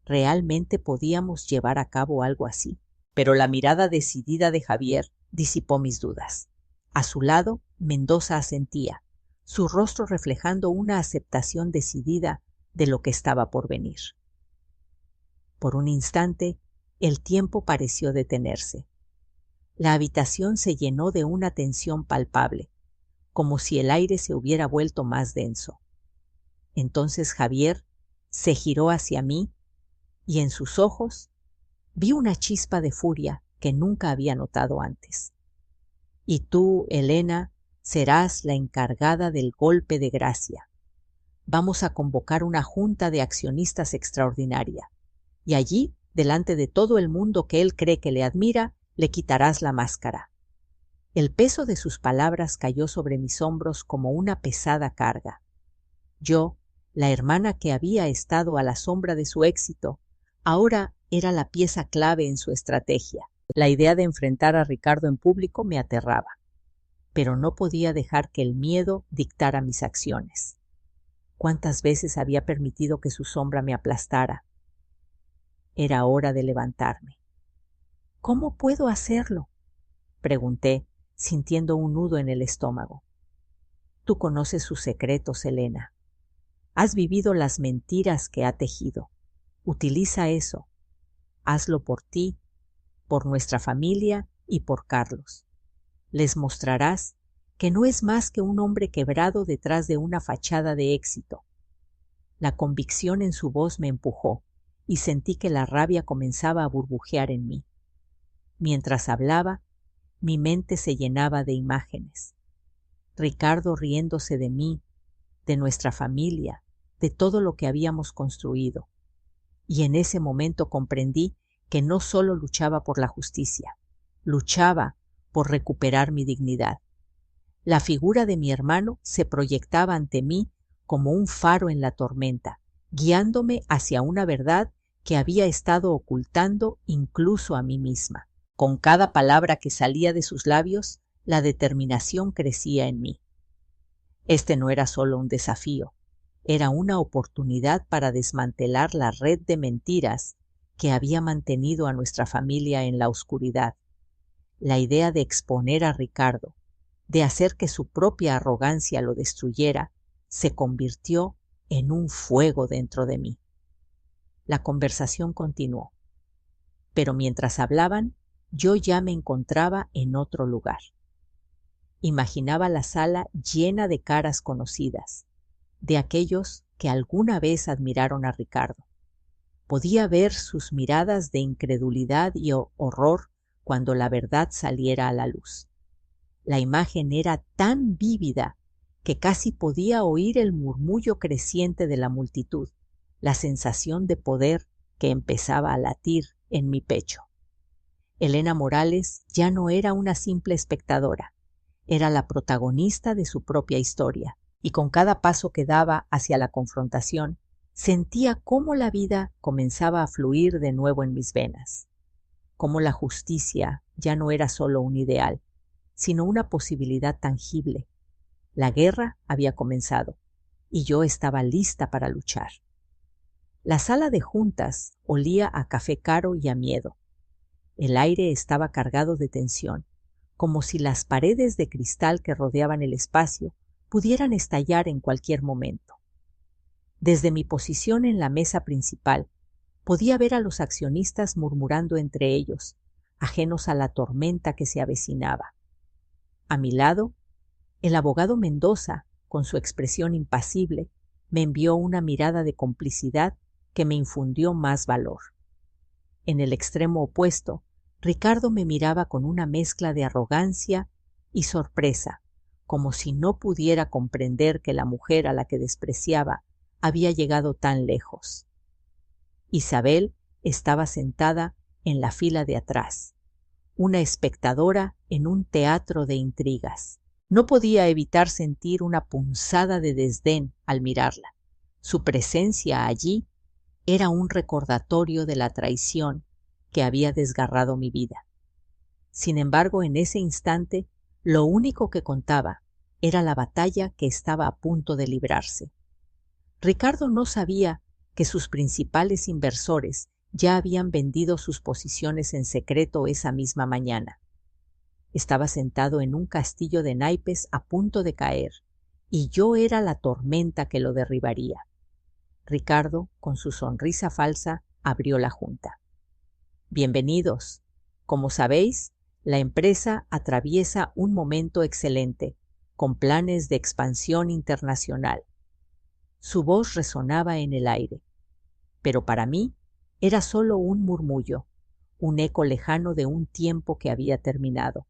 ¿Realmente podíamos llevar a cabo algo así? Pero la mirada decidida de Javier disipó mis dudas. A su lado, Mendoza asentía, su rostro reflejando una aceptación decidida de lo que estaba por venir. Por un instante, el tiempo pareció detenerse. La habitación se llenó de una tensión palpable, como si el aire se hubiera vuelto más denso. Entonces Javier se giró hacia mí y en sus ojos vi una chispa de furia que nunca había notado antes. Y tú, Elena, serás la encargada del golpe de gracia. Vamos a convocar una junta de accionistas extraordinaria, y allí, delante de todo el mundo que él cree que le admira, le quitarás la máscara. El peso de sus palabras cayó sobre mis hombros como una pesada carga. Yo, la hermana que había estado a la sombra de su éxito, ahora era la pieza clave en su estrategia. La idea de enfrentar a Ricardo en público me aterraba, pero no podía dejar que el miedo dictara mis acciones. ¿Cuántas veces había permitido que su sombra me aplastara? Era hora de levantarme. ¿Cómo puedo hacerlo?, pregunté, sintiendo un nudo en el estómago. Tú conoces sus secretos, Elena. Has vivido las mentiras que ha tejido. Utiliza eso. Hazlo por ti, por nuestra familia y por Carlos. Les mostrarás que no es más que un hombre quebrado detrás de una fachada de éxito. La convicción en su voz me empujó y sentí que la rabia comenzaba a burbujear en mí. Mientras hablaba, mi mente se llenaba de imágenes. Ricardo riéndose de mí, de nuestra familia, de todo lo que habíamos construido. Y en ese momento comprendí que no solo luchaba por la justicia, luchaba por recuperar mi dignidad. La figura de mi hermano se proyectaba ante mí como un faro en la tormenta, guiándome hacia una verdad que había estado ocultando incluso a mí misma. Con cada palabra que salía de sus labios, la determinación crecía en mí. Este no era solo un desafío, era una oportunidad para desmantelar la red de mentiras que había mantenido a nuestra familia en la oscuridad. La idea de exponer a Ricardo, de hacer que su propia arrogancia lo destruyera, se convirtió en un fuego dentro de mí. La conversación continuó, pero mientras hablaban, yo ya me encontraba en otro lugar. Imaginaba la sala llena de caras conocidas, de aquellos que alguna vez admiraron a Ricardo. Podía ver sus miradas de incredulidad y horror cuando la verdad saliera a la luz. La imagen era tan vívida que casi podía oír el murmullo creciente de la multitud, la sensación de poder que empezaba a latir en mi pecho. Elena Morales ya no era una simple espectadora, era la protagonista de su propia historia, y con cada paso que daba hacia la confrontación, sentía cómo la vida comenzaba a fluir de nuevo en mis venas, cómo la justicia ya no era solo un ideal, sino una posibilidad tangible. La guerra había comenzado, y yo estaba lista para luchar. La sala de juntas olía a café caro y a miedo. El aire estaba cargado de tensión, como si las paredes de cristal que rodeaban el espacio pudieran estallar en cualquier momento. Desde mi posición en la mesa principal, podía ver a los accionistas murmurando entre ellos, ajenos a la tormenta que se avecinaba. A mi lado, el abogado Mendoza, con su expresión impasible, me envió una mirada de complicidad que me infundió más valor. En el extremo opuesto, Ricardo me miraba con una mezcla de arrogancia y sorpresa, como si no pudiera comprender que la mujer a la que despreciaba había llegado tan lejos. Isabel estaba sentada en la fila de atrás, una espectadora en un teatro de intrigas. No podía evitar sentir una punzada de desdén al mirarla. Su presencia allí era un recordatorio de la traición que había desgarrado mi vida. Sin embargo, en ese instante, lo único que contaba era la batalla que estaba a punto de librarse. Ricardo no sabía que sus principales inversores ya habían vendido sus posiciones en secreto esa misma mañana. Estaba sentado en un castillo de naipes a punto de caer, y yo era la tormenta que lo derribaría. Ricardo, con su sonrisa falsa, abrió la junta. Bienvenidos. Como sabéis, la empresa atraviesa un momento excelente, con planes de expansión internacional. Su voz resonaba en el aire, pero para mí era solo un murmullo, un eco lejano de un tiempo que había terminado.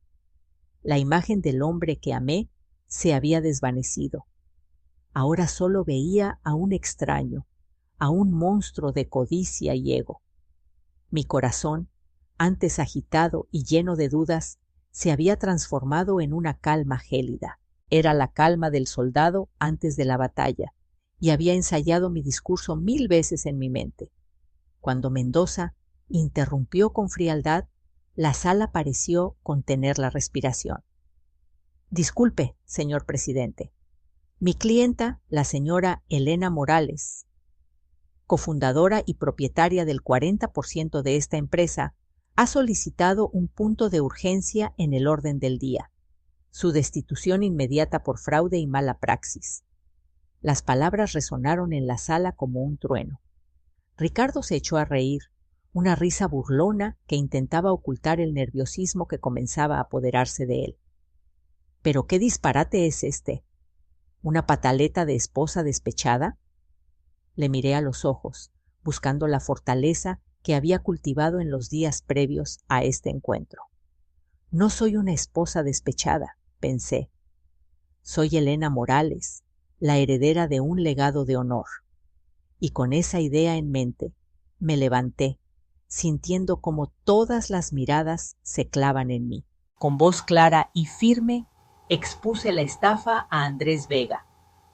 La imagen del hombre que amé se había desvanecido. Ahora solo veía a un extraño, a un monstruo de codicia y ego. Mi corazón, antes agitado y lleno de dudas, se había transformado en una calma gélida. Era la calma del soldado antes de la batalla, y había ensayado mi discurso 1000 veces en mi mente. Cuando Mendoza interrumpió con frialdad, la sala pareció contener la respiración. Disculpe, señor presidente. Mi clienta, la señora Elena Morales, cofundadora y propietaria del 40% de esta empresa, ha solicitado un punto de urgencia en el orden del día: su destitución inmediata por fraude y mala praxis. Las palabras resonaron en la sala como un trueno. Ricardo se echó a reír, una risa burlona que intentaba ocultar el nerviosismo que comenzaba a apoderarse de él. ¿Pero qué disparate es este? ¿Una pataleta de esposa despechada? Le miré a los ojos, buscando la fortaleza que había cultivado en los días previos a este encuentro. No soy una esposa despechada, pensé. Soy Elena Morales, la heredera de un legado de honor. Y con esa idea en mente, me levanté, sintiendo como todas las miradas se clavan en mí. Con voz clara y firme, expuse la estafa a Andrés Vega,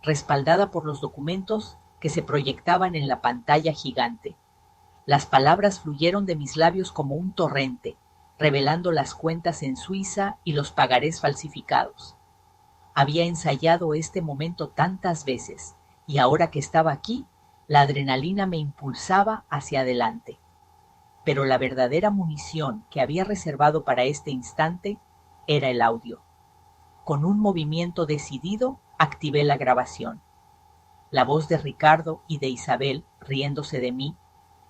respaldada por los documentos que se proyectaban en la pantalla gigante. Las palabras fluyeron de mis labios como un torrente, revelando las cuentas en Suiza y los pagarés falsificados. Había ensayado este momento tantas veces, y ahora que estaba aquí, la adrenalina me impulsaba hacia adelante. Pero la verdadera munición que había reservado para este instante era el audio. Con un movimiento decidido, activé la grabación. La voz de Ricardo y de Isabel, riéndose de mí,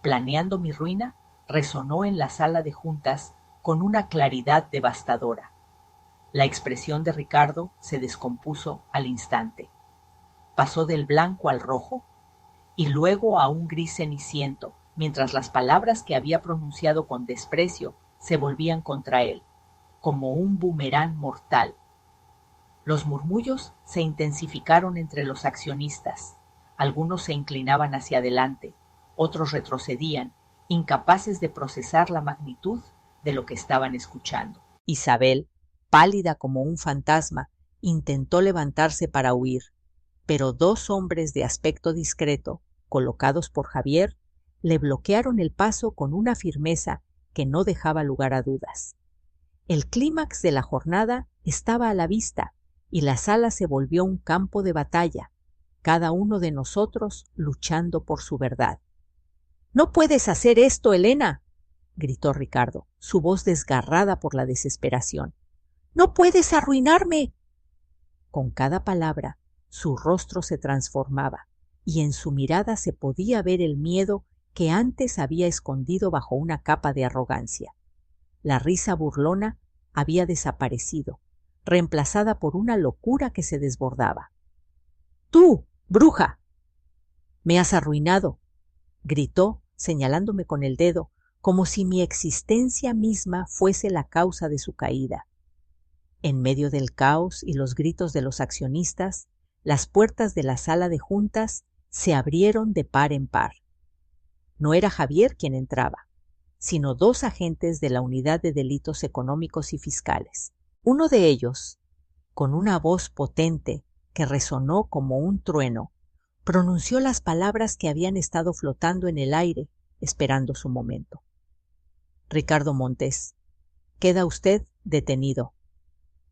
planeando mi ruina, resonó en la sala de juntas con una claridad devastadora. La expresión de Ricardo se descompuso al instante. Pasó del blanco al rojo y luego a un gris ceniciento, mientras las palabras que había pronunciado con desprecio se volvían contra él, como un boomerang mortal. Los murmullos se intensificaron entre los accionistas. Algunos se inclinaban hacia adelante, otros retrocedían, incapaces de procesar la magnitud de lo que estaban escuchando. Isabel, pálida como un fantasma, intentó levantarse para huir, pero dos hombres de aspecto discreto, colocados por Javier, le bloquearon el paso con una firmeza que no dejaba lugar a dudas. El clímax de la jornada estaba a la vista y la sala se volvió un campo de batalla, cada uno de nosotros luchando por su verdad. «¡No puedes hacer esto, Elena!», gritó Ricardo, su voz desgarrada por la desesperación. «¡No puedes arruinarme!». Con cada palabra, su rostro se transformaba y en su mirada se podía ver el miedo que antes había escondido bajo una capa de arrogancia. La risa burlona había desaparecido, reemplazada por una locura que se desbordaba. «¡Tú, bruja! Me has arruinado», gritó, señalándome con el dedo, como si mi existencia misma fuese la causa de su caída. En medio del caos y los gritos de los accionistas, las puertas de la sala de juntas se abrieron de par en par. No era Javier quien entraba, sino dos agentes de la Unidad de Delitos Económicos y Fiscales. Uno de ellos, con una voz potente que resonó como un trueno, pronunció las palabras que habían estado flotando en el aire esperando su momento. «Ricardo Montes, queda usted detenido».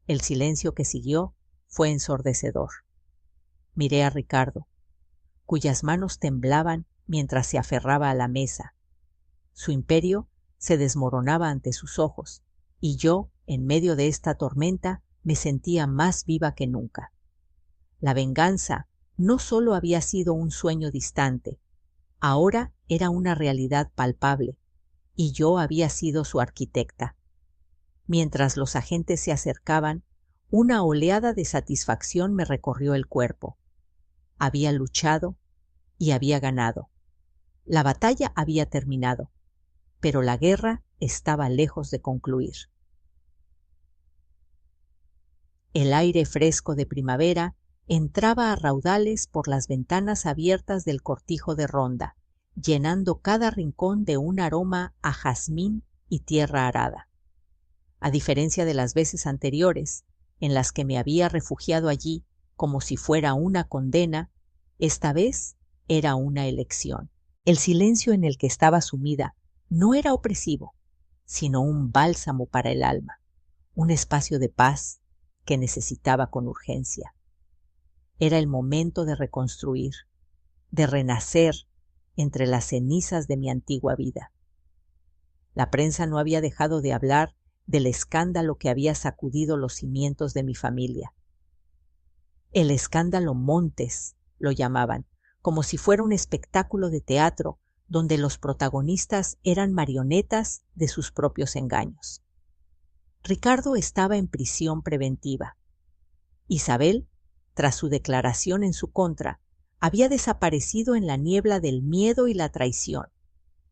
El silencio que siguió fue ensordecedor. Miré a Ricardo, cuyas manos temblaban mientras se aferraba a la mesa. Su imperio se desmoronaba ante sus ojos, y yo, en medio de esta tormenta, me sentía más viva que nunca. La venganza no solo había sido un sueño distante, ahora era una realidad palpable, y yo había sido su arquitecta. Mientras los agentes se acercaban, una oleada de satisfacción me recorrió el cuerpo. Había luchado y había ganado. La batalla había terminado, pero la guerra estaba lejos de concluir. El aire fresco de primavera entraba a raudales por las ventanas abiertas del cortijo de Ronda, llenando cada rincón de un aroma a jazmín y tierra arada. A diferencia de las veces anteriores, en las que me había refugiado allí como si fuera una condena, esta vez era una elección. El silencio en el que estaba sumida no era opresivo, sino un bálsamo para el alma, un espacio de paz que necesitaba con urgencia. Era el momento de reconstruir, de renacer entre las cenizas de mi antigua vida. La prensa no había dejado de hablar del escándalo que había sacudido los cimientos de mi familia. El escándalo Montes lo llamaban, como si fuera un espectáculo de teatro donde los protagonistas eran marionetas de sus propios engaños. Ricardo estaba en prisión preventiva. Isabel, tras su declaración en su contra, había desaparecido en la niebla del miedo y la traición,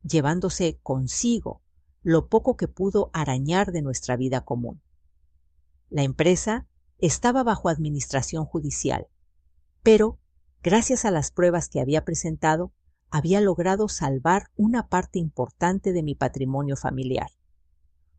llevándose consigo lo poco que pudo arañar de nuestra vida común. La empresa estaba bajo administración judicial, pero, gracias a las pruebas que había presentado, había logrado salvar una parte importante de mi patrimonio familiar.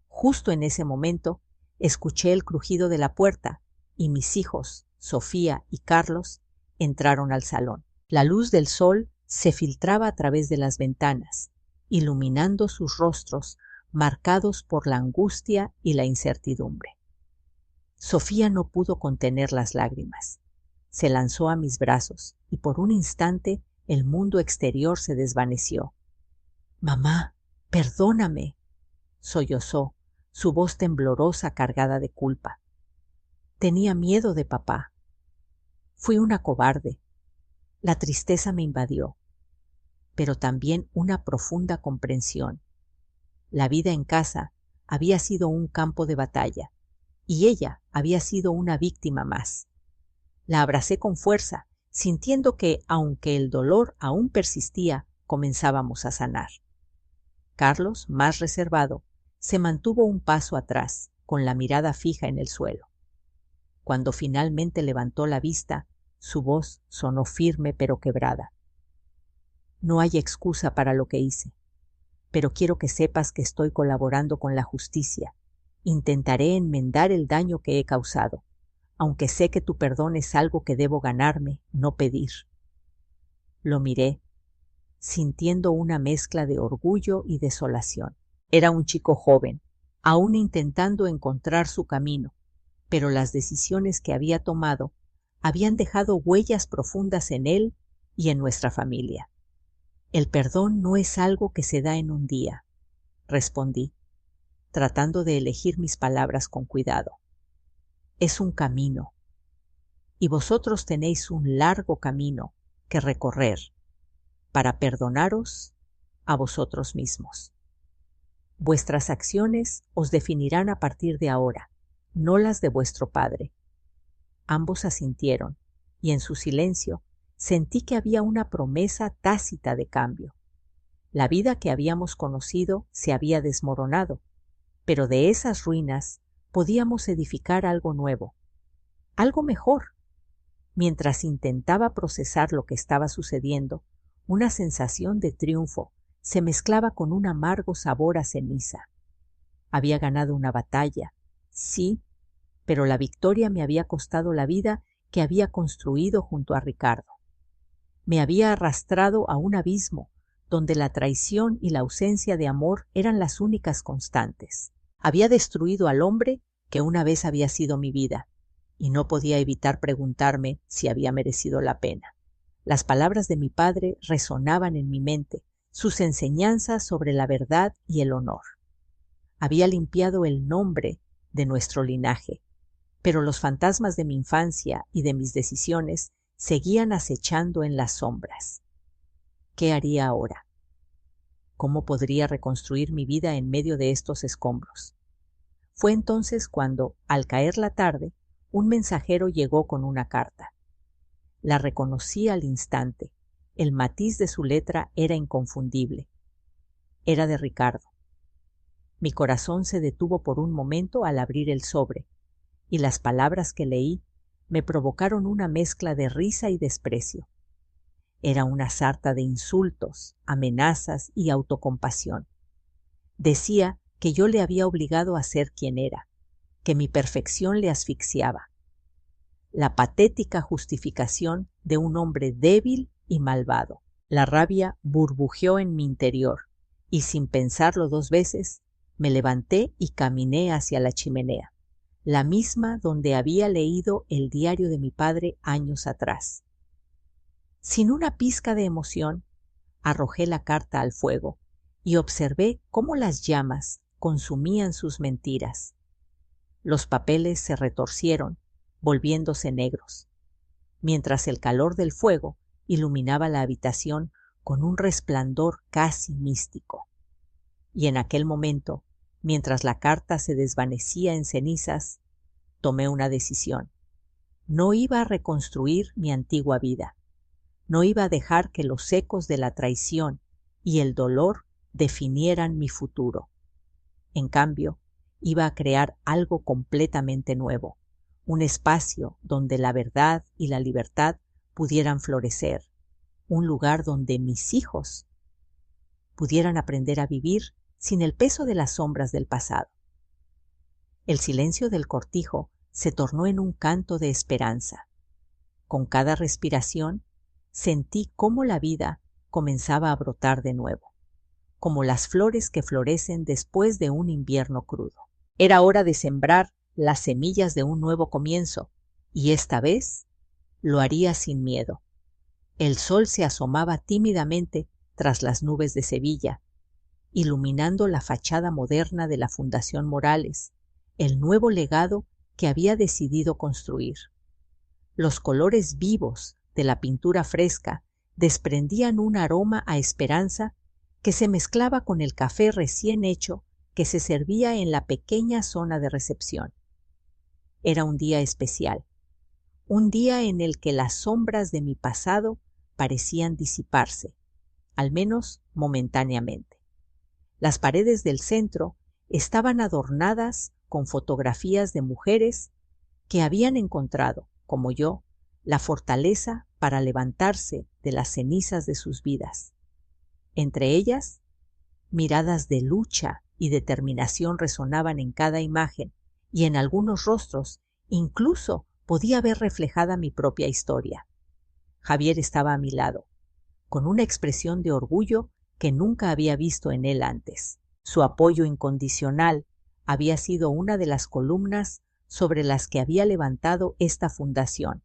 Justo en ese momento, escuché el crujido de la puerta y mis hijos, Sofía y Carlos, entraron al salón. La luz del sol se filtraba a través de las ventanas iluminando sus rostros marcados por la angustia y la incertidumbre. Sofía no pudo contener las lágrimas. Se lanzó a mis brazos y por un instante el mundo exterior se desvaneció. «Mamá, perdóname», sollozó, su voz temblorosa cargada de culpa. «Tenía miedo de papá. Fui una cobarde. La tristeza me invadió, pero también una profunda comprensión. La vida en casa había sido un campo de batalla y ella había sido una víctima más. La abracé con fuerza, sintiendo que, aunque el dolor aún persistía, comenzábamos a sanar. Carlos, más reservado, se mantuvo un paso atrás, con la mirada fija en el suelo. Cuando finalmente levantó la vista, su voz sonó firme pero quebrada. «No hay excusa para lo que hice, pero quiero que sepas que estoy colaborando con la justicia. Intentaré enmendar el daño que he causado, aunque sé que tu perdón es algo que debo ganarme, no pedir». Lo miré, sintiendo una mezcla de orgullo y desolación. Era un chico joven, aún intentando encontrar su camino, pero las decisiones que había tomado habían dejado huellas profundas en él y en nuestra familia. «El perdón no es algo que se da en un día», respondí, tratando de elegir mis palabras con cuidado. «Es un camino, y vosotros tenéis un largo camino que recorrer para perdonaros a vosotros mismos. Vuestras acciones os definirán a partir de ahora, no las de vuestro padre». Ambos asintieron, y en su silencio sentí que había una promesa tácita de cambio. La vida que habíamos conocido se había desmoronado, pero de esas ruinas podíamos edificar algo nuevo, algo mejor. Mientras intentaba procesar lo que estaba sucediendo, una sensación de triunfo se mezclaba con un amargo sabor a ceniza. Había ganado una batalla, sí, pero la victoria me había costado la vida que había construido junto a Ricardo. Me había arrastrado a un abismo donde la traición y la ausencia de amor eran las únicas constantes. Había destruido al hombre que una vez había sido mi vida, y no podía evitar preguntarme si había merecido la pena. Las palabras de mi padre resonaban en mi mente, sus enseñanzas sobre la verdad y el honor. Había limpiado el nombre de nuestro linaje, pero los fantasmas de mi infancia y de mis decisiones seguían acechando en las sombras. ¿Qué haría ahora? ¿Cómo podría reconstruir mi vida en medio de estos escombros? Fue entonces cuando, al caer la tarde, un mensajero llegó con una carta. La reconocí al instante. El matiz de su letra era inconfundible. Era de Ricardo. Mi corazón se detuvo por un momento al abrir el sobre, y las palabras que leí me provocaron una mezcla de risa y desprecio. Era una sarta de insultos, amenazas y autocompasión. Decía que yo le había obligado a ser quien era, que mi perfección le asfixiaba. La patética justificación de un hombre débil y malvado. La rabia burbujeó en mi interior, y sin pensarlo dos veces, me levanté y caminé hacia la chimenea, la misma donde había leído el diario de mi padre años atrás. Sin una pizca de emoción, arrojé la carta al fuego y observé cómo las llamas consumían sus mentiras. Los papeles se retorcieron, volviéndose negros, mientras el calor del fuego iluminaba la habitación con un resplandor casi místico. Y en aquel momento, mientras la carta se desvanecía en cenizas, tomé una decisión. No iba a reconstruir mi antigua vida. No iba a dejar que los ecos de la traición y el dolor definieran mi futuro. En cambio, iba a crear algo completamente nuevo, un espacio donde la verdad y la libertad pudieran florecer, un lugar donde mis hijos pudieran aprender a vivir sin el peso de las sombras del pasado. El silencio del cortijo se tornó en un canto de esperanza. Con cada respiración, sentí cómo la vida comenzaba a brotar de nuevo, como las flores que florecen después de un invierno crudo. Era hora de sembrar las semillas de un nuevo comienzo, y esta vez lo haría sin miedo. El sol se asomaba tímidamente tras las nubes de Sevilla, iluminando la fachada moderna de la Fundación Morales, el nuevo legado que había decidido construir. Los colores vivos de la pintura fresca desprendían un aroma a esperanza que se mezclaba con el café recién hecho que se servía en la pequeña zona de recepción. Era un día especial, un día en el que las sombras de mi pasado parecían disiparse, al menos momentáneamente. Las paredes del centro estaban adornadas con fotografías de mujeres que habían encontrado, como yo, la fortaleza para levantarse de las cenizas de sus vidas. Entre ellas, miradas de lucha y determinación resonaban en cada imagen, y en algunos rostros incluso podía ver reflejada mi propia historia. Javier estaba a mi lado, con una expresión de orgullo que nunca había visto en él antes. Su apoyo incondicional había sido una de las columnas sobre las que había levantado esta fundación.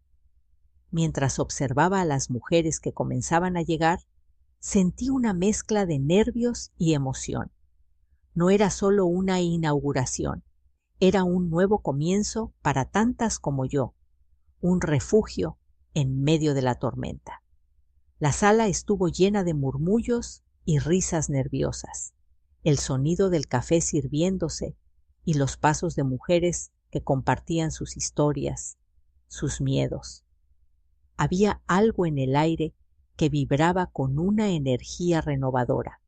Mientras observaba a las mujeres que comenzaban a llegar, sentí una mezcla de nervios y emoción. No era solo una inauguración, era un nuevo comienzo para tantas como yo, un refugio en medio de la tormenta. La sala estuvo llena de murmullos y risas nerviosas, el sonido del café sirviéndose y los pasos de mujeres que compartían sus historias, sus miedos. Había algo en el aire que vibraba con una energía renovadora,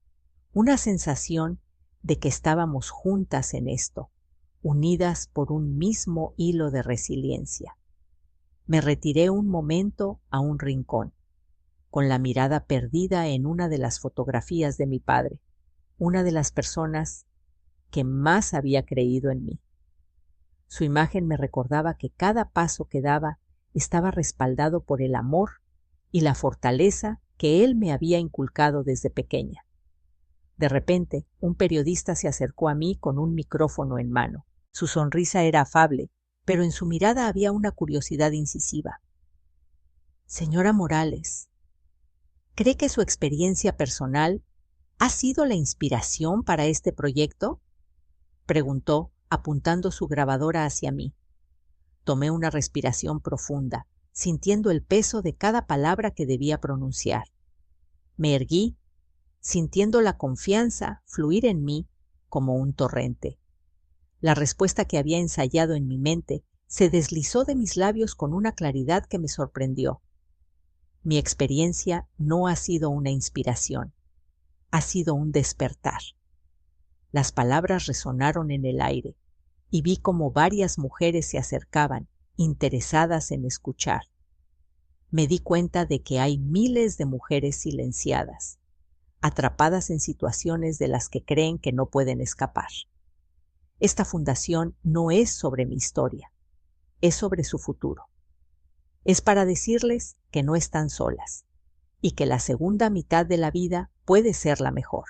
una sensación de que estábamos juntas en esto, unidas por un mismo hilo de resiliencia. Me retiré un momento a un rincón, con la mirada perdida en una de las fotografías de mi padre, una de las personas que más había creído en mí. Su imagen me recordaba que cada paso que daba estaba respaldado por el amor y la fortaleza que él me había inculcado desde pequeña. De repente, un periodista se acercó a mí con un micrófono en mano. Su sonrisa era afable, pero en su mirada había una curiosidad incisiva. Señora Morales, ¿cree que su experiencia personal ha sido la inspiración para este proyecto?, preguntó, apuntando su grabadora hacia mí. Tomé una respiración profunda, sintiendo el peso de cada palabra que debía pronunciar. Me erguí, sintiendo la confianza fluir en mí como un torrente. La respuesta que había ensayado en mi mente se deslizó de mis labios con una claridad que me sorprendió. Mi experiencia no ha sido una inspiración, ha sido un despertar. Las palabras resonaron en el aire y vi cómo varias mujeres se acercaban, interesadas en escuchar. Me di cuenta de que hay miles de mujeres silenciadas, atrapadas en situaciones de las que creen que no pueden escapar. Esta fundación no es sobre mi historia, es sobre su futuro. Es para decirles que no están solas y que la segunda mitad de la vida puede ser la mejor.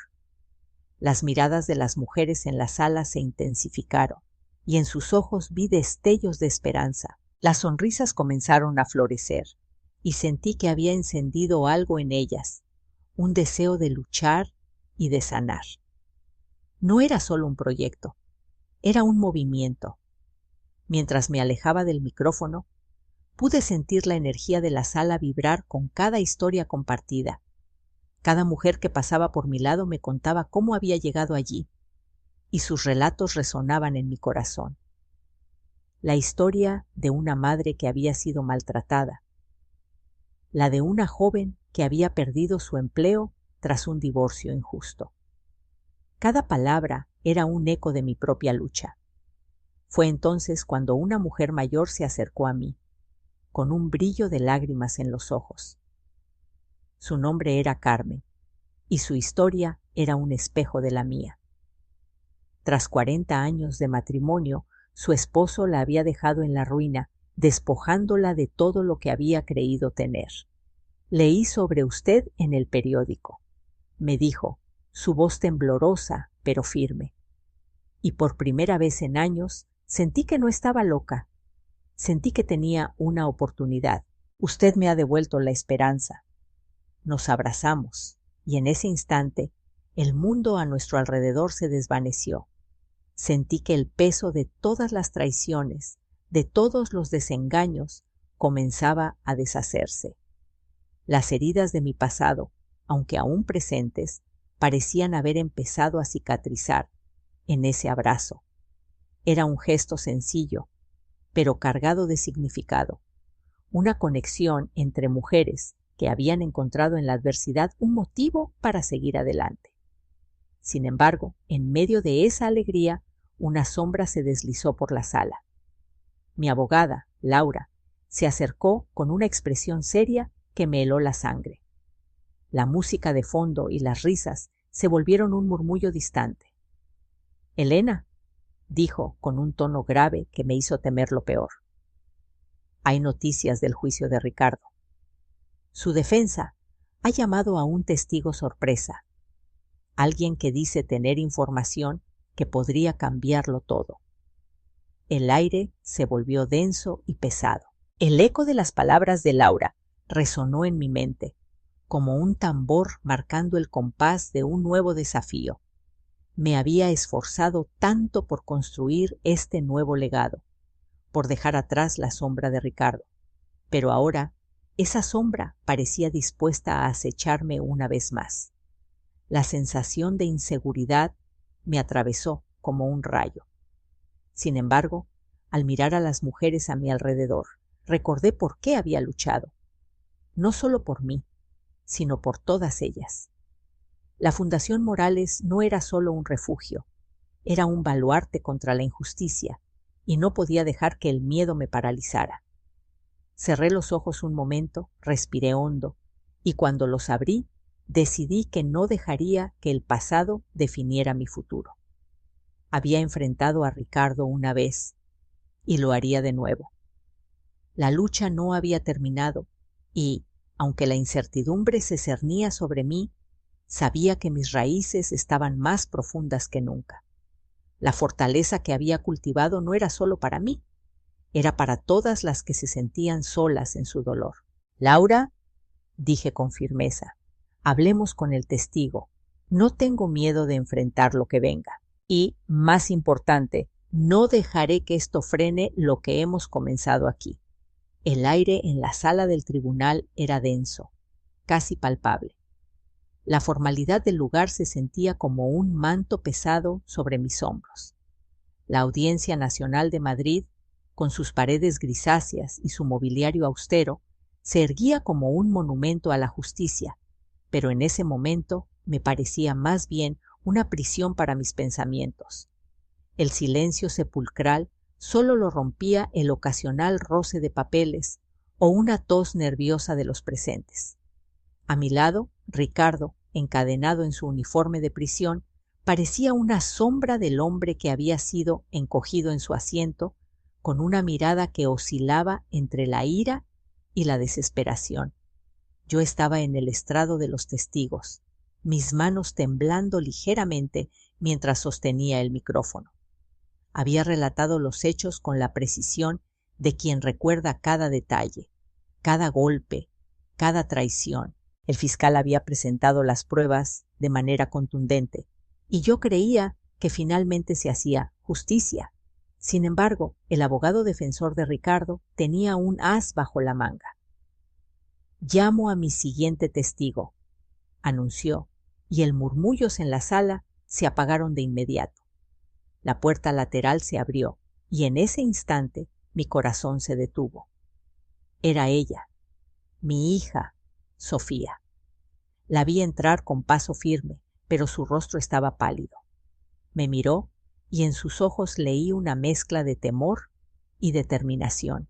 Las miradas de las mujeres en la sala se intensificaron y en sus ojos vi destellos de esperanza. Las sonrisas comenzaron a florecer y sentí que había encendido algo en ellas, un deseo de luchar y de sanar. No era solo un proyecto, era un movimiento. Mientras me alejaba del micrófono, pude sentir la energía de la sala vibrar con cada historia compartida. Cada mujer que pasaba por mi lado me contaba cómo había llegado allí, y sus relatos resonaban en mi corazón. La historia de una madre que había sido maltratada, la de una joven que había perdido su empleo tras un divorcio injusto. Cada palabra era un eco de mi propia lucha. Fue entonces cuando una mujer mayor se acercó a mí, con un brillo de lágrimas en los ojos. Su nombre era Carmen, y su historia era un espejo de la mía. Tras 40 años de matrimonio, su esposo la había dejado en la ruina, despojándola de todo lo que había creído tener. Leí sobre usted en el periódico, me dijo, su voz temblorosa pero firme. Y por primera vez en años sentí que no estaba loca. Sentí que tenía una oportunidad. Usted me ha devuelto la esperanza. Nos abrazamos, y en ese instante el mundo a nuestro alrededor se desvaneció. Sentí que el peso de todas las traiciones, de todos los desengaños, comenzaba a deshacerse. Las heridas de mi pasado, aunque aún presentes, parecían haber empezado a cicatrizar en ese abrazo. Era un gesto sencillo, pero cargado de significado, una conexión entre mujeres que habían encontrado en la adversidad un motivo para seguir adelante. Sin embargo, en medio de esa alegría, una sombra se deslizó por la sala. Mi abogada, Laura, se acercó con una expresión seria que me heló la sangre. La música de fondo y las risas se volvieron un murmullo distante. «Elena», dijo con un tono grave que me hizo temer lo peor. «Hay noticias del juicio de Ricardo. Su defensa ha llamado a un testigo sorpresa, alguien que dice tener información que podría cambiarlo todo». El aire se volvió denso y pesado. El eco de las palabras de Laura resonó en mi mente, como un tambor marcando el compás de un nuevo desafío. Me había esforzado tanto por construir este nuevo legado, por dejar atrás la sombra de Ricardo, pero ahora esa sombra parecía dispuesta a acecharme una vez más. La sensación de inseguridad me atravesó como un rayo. Sin embargo, al mirar a las mujeres a mi alrededor, recordé por qué había luchado. No solo por mí, sino por todas ellas. La Fundación Morales no era solo un refugio, era un baluarte contra la injusticia, y no podía dejar que el miedo me paralizara. Cerré los ojos un momento, respiré hondo, y cuando los abrí, decidí que no dejaría que el pasado definiera mi futuro. Había enfrentado a Ricardo una vez, y lo haría de nuevo. La lucha no había terminado, y, aunque la incertidumbre se cernía sobre mí, sabía que mis raíces estaban más profundas que nunca. La fortaleza que había cultivado no era solo para mí, era para todas las que se sentían solas en su dolor. «Laura», dije con firmeza, «hablemos con el testigo. No tengo miedo de enfrentar lo que venga. Y, más importante, no dejaré que esto frene lo que hemos comenzado aquí». El aire en la sala del tribunal era denso, casi palpable. La formalidad del lugar se sentía como un manto pesado sobre mis hombros. La Audiencia Nacional de Madrid, con sus paredes grisáceas y su mobiliario austero, se erguía como un monumento a la justicia, pero en ese momento me parecía más bien una prisión para mis pensamientos. El silencio sepulcral solo lo rompía el ocasional roce de papeles o una tos nerviosa de los presentes. A mi lado, Ricardo, encadenado en su uniforme de prisión, parecía una sombra del hombre que había sido encogido en su asiento, con una mirada que oscilaba entre la ira y la desesperación. Yo estaba en el estrado de los testigos, mis manos temblando ligeramente mientras sostenía el micrófono. Había relatado los hechos con la precisión de quien recuerda cada detalle, cada golpe, cada traición. El fiscal había presentado las pruebas de manera contundente, y yo creía que finalmente se hacía justicia. Sin embargo, el abogado defensor de Ricardo tenía un as bajo la manga. «Llamo a mi siguiente testigo», anunció, y el murmullos en la sala se apagaron de inmediato. La puerta lateral se abrió, y en ese instante mi corazón se detuvo. Era ella, mi hija, Sofía. La vi entrar con paso firme, pero su rostro estaba pálido. Me miró y en sus ojos leí una mezcla de temor y determinación.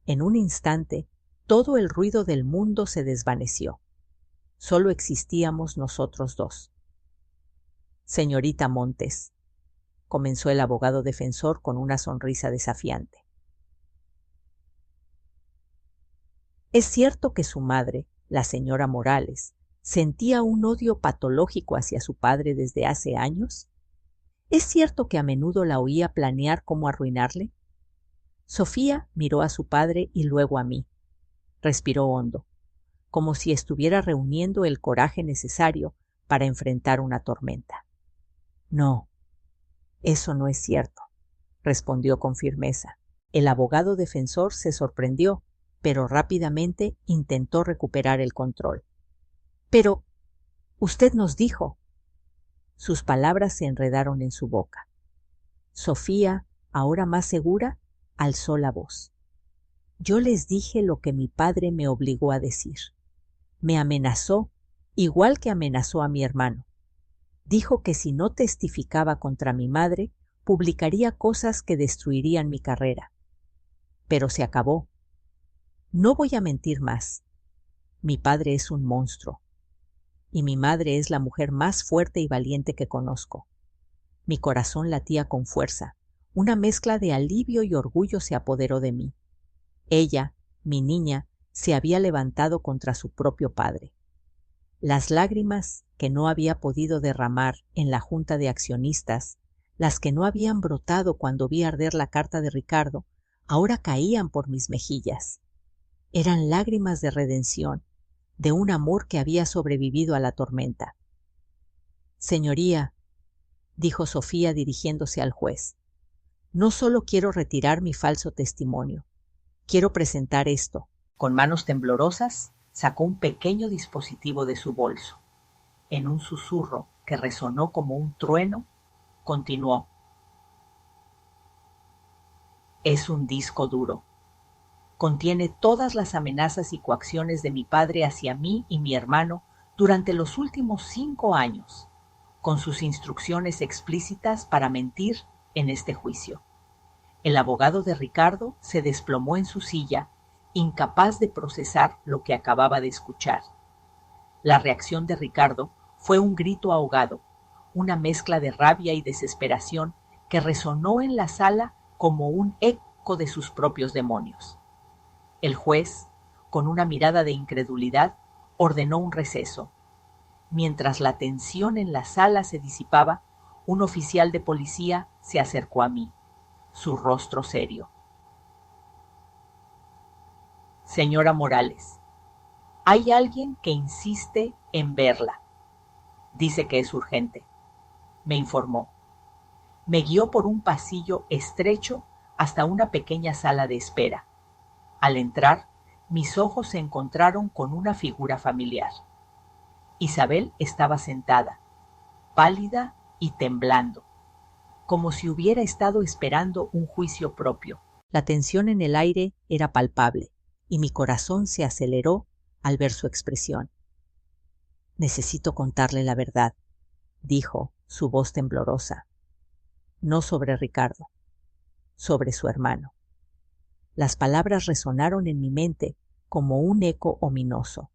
En un instante, todo el ruido del mundo se desvaneció. Solo existíamos nosotros dos. «Señorita Montes», comenzó el abogado defensor con una sonrisa desafiante. «Es cierto que su madre, la señora Morales, ¿Sentía un odio patológico hacia su padre desde hace años? ¿Es cierto que a menudo la oía planear cómo arruinarle? Sofía miró a su padre y luego a mí. Respiró hondo, como si estuviera reuniendo el coraje necesario para enfrentar una tormenta. No, eso no es cierto, respondió con firmeza. El abogado defensor se sorprendió, pero rápidamente intentó recuperar el control. Pero, usted nos dijo. Sus palabras se enredaron en su boca. Sofía, ahora más segura, alzó la voz. Yo les dije lo que mi padre me obligó a decir. Me amenazó, igual que amenazó a mi hermano. Dijo que si no testificaba contra mi madre, publicaría cosas que destruirían mi carrera. Pero se acabó. No voy a mentir más. Mi padre es un monstruo. Y mi madre es la mujer más fuerte y valiente que conozco. Mi corazón latía con fuerza. Una mezcla de alivio y orgullo se apoderó de mí. Ella, mi niña, se había levantado contra su propio padre. Las lágrimas que no había podido derramar en la junta de accionistas, las que no habían brotado cuando vi arder la carta de Ricardo, ahora caían por mis mejillas. Eran lágrimas de redención, de un amor que había sobrevivido a la tormenta. Señoría, dijo Sofía dirigiéndose al juez, no solo quiero retirar mi falso testimonio, quiero presentar esto. Con manos temblorosas, sacó un pequeño dispositivo de su bolso. En un susurro que resonó como un trueno, continuó. Es un disco duro. Contiene todas las amenazas y coacciones de mi padre hacia mí y mi hermano durante los últimos 5 años, con sus instrucciones explícitas para mentir en este juicio. El abogado de Ricardo se desplomó en su silla, incapaz de procesar lo que acababa de escuchar. La reacción de Ricardo fue un grito ahogado, una mezcla de rabia y desesperación que resonó en la sala como un eco de sus propios demonios. El juez, con una mirada de incredulidad, ordenó un receso. Mientras la tensión en la sala se disipaba, un oficial de policía se acercó a mí, su rostro serio. Señora Morales, hay alguien que insiste en verla. Dice que es urgente, me informó. Me guió por un pasillo estrecho hasta una pequeña sala de espera. Al entrar, mis ojos se encontraron con una figura familiar. Isabel estaba sentada, pálida y temblando, como si hubiera estado esperando un juicio propio. La tensión en el aire era palpable, y mi corazón se aceleró al ver su expresión. Necesito contarle la verdad, dijo, su voz temblorosa. No sobre Ricardo, sobre su hermano. Las palabras resonaron en mi mente como un eco ominoso.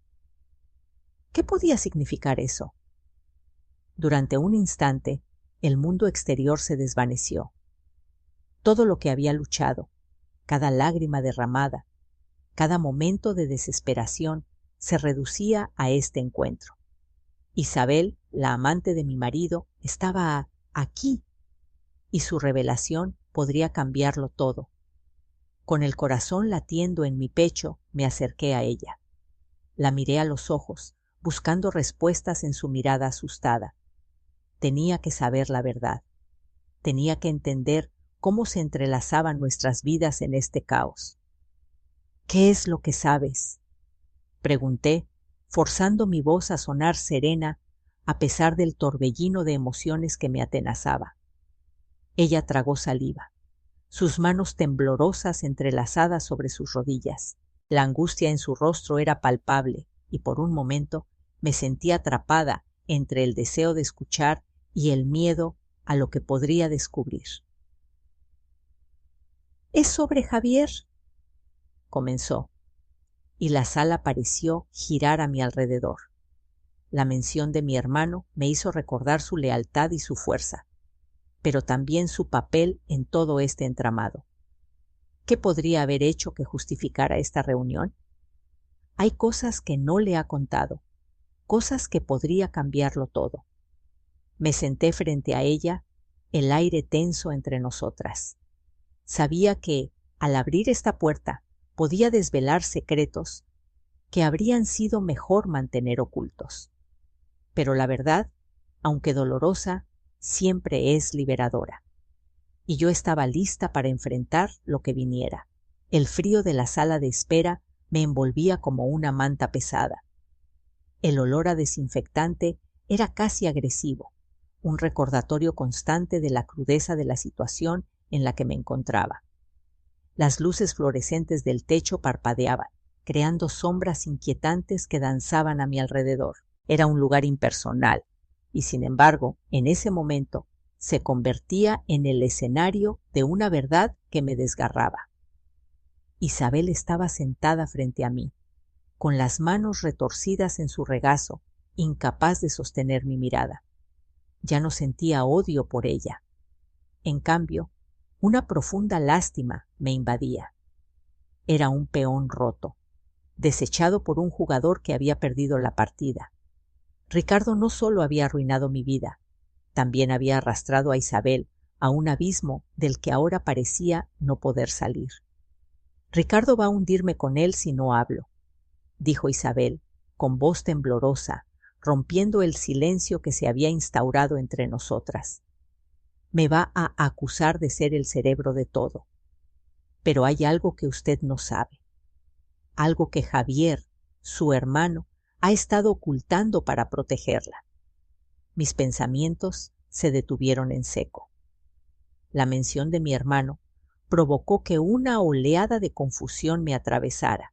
¿Qué podía significar eso? Durante un instante, el mundo exterior se desvaneció. Todo lo que había luchado, cada lágrima derramada, cada momento de desesperación, se reducía a este encuentro. Isabel, la amante de mi marido, estaba aquí, y su revelación podría cambiarlo todo. Con el corazón latiendo en mi pecho, me acerqué a ella. La miré a los ojos, buscando respuestas en su mirada asustada. Tenía que saber la verdad. Tenía que entender cómo se entrelazaban nuestras vidas en este caos. ¿Qué es lo que sabes?, pregunté, forzando mi voz a sonar serena a pesar del torbellino de emociones que me atenazaba. Ella tragó saliva, sus manos temblorosas entrelazadas sobre sus rodillas. La angustia en su rostro era palpable y por un momento me sentí atrapada entre el deseo de escuchar y el miedo a lo que podría descubrir. «¿Es sobre Javier?», comenzó, y la sala pareció girar a mi alrededor. La mención de mi hermano me hizo recordar su lealtad y su fuerza, pero también su papel en todo este entramado. ¿Qué podría haber hecho que justificara esta reunión? Hay cosas que no le ha contado, cosas que podría cambiarlo todo. Me senté frente a ella, el aire tenso entre nosotras. Sabía que, al abrir esta puerta, podía desvelar secretos que habrían sido mejor mantener ocultos. Pero la verdad, aunque dolorosa, siempre es liberadora. Y yo estaba lista para enfrentar lo que viniera. El frío de la sala de espera me envolvía como una manta pesada. El olor a desinfectante era casi agresivo, un recordatorio constante de la crudeza de la situación en la que me encontraba. Las luces fluorescentes del techo parpadeaban, creando sombras inquietantes que danzaban a mi alrededor. Era un lugar impersonal, y sin embargo, en ese momento, se convertía en el escenario de una verdad que me desgarraba. Isabel estaba sentada frente a mí, con las manos retorcidas en su regazo, incapaz de sostener mi mirada. Ya no sentía odio por ella. En cambio, una profunda lástima me invadía. Era un peón roto, desechado por un jugador que había perdido la partida. Ricardo no solo había arruinado mi vida, también había arrastrado a Isabel a un abismo del que ahora parecía no poder salir. Ricardo va a hundirme con él si no hablo, dijo Isabel, con voz temblorosa, rompiendo el silencio que se había instaurado entre nosotras. Me va a acusar de ser el cerebro de todo. Pero hay algo que usted no sabe, algo que Javier, su hermano, ha estado ocultando para protegerla. Mis pensamientos se detuvieron en seco. La mención de mi hermano provocó que una oleada de confusión me atravesara.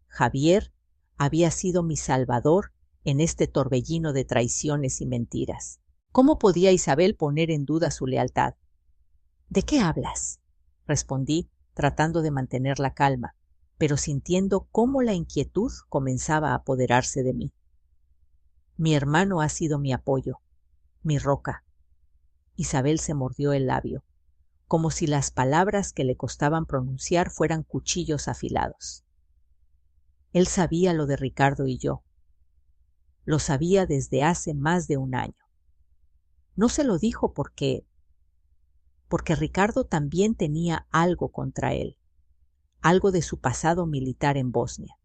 Javier había sido mi salvador en este torbellino de traiciones y mentiras. ¿Cómo podía Isabel poner en duda su lealtad? ¿De qué hablas?, respondí, tratando de mantener la calma, pero sintiendo cómo la inquietud comenzaba a apoderarse de mí. Mi hermano ha sido mi apoyo, mi roca. Isabel se mordió el labio, como si las palabras que le costaban pronunciar fueran cuchillos afilados. Él sabía lo de Ricardo y yo. Lo sabía desde hace más de un año. No se lo dijo porque Ricardo también tenía algo contra él, algo de su pasado militar en Bosnia,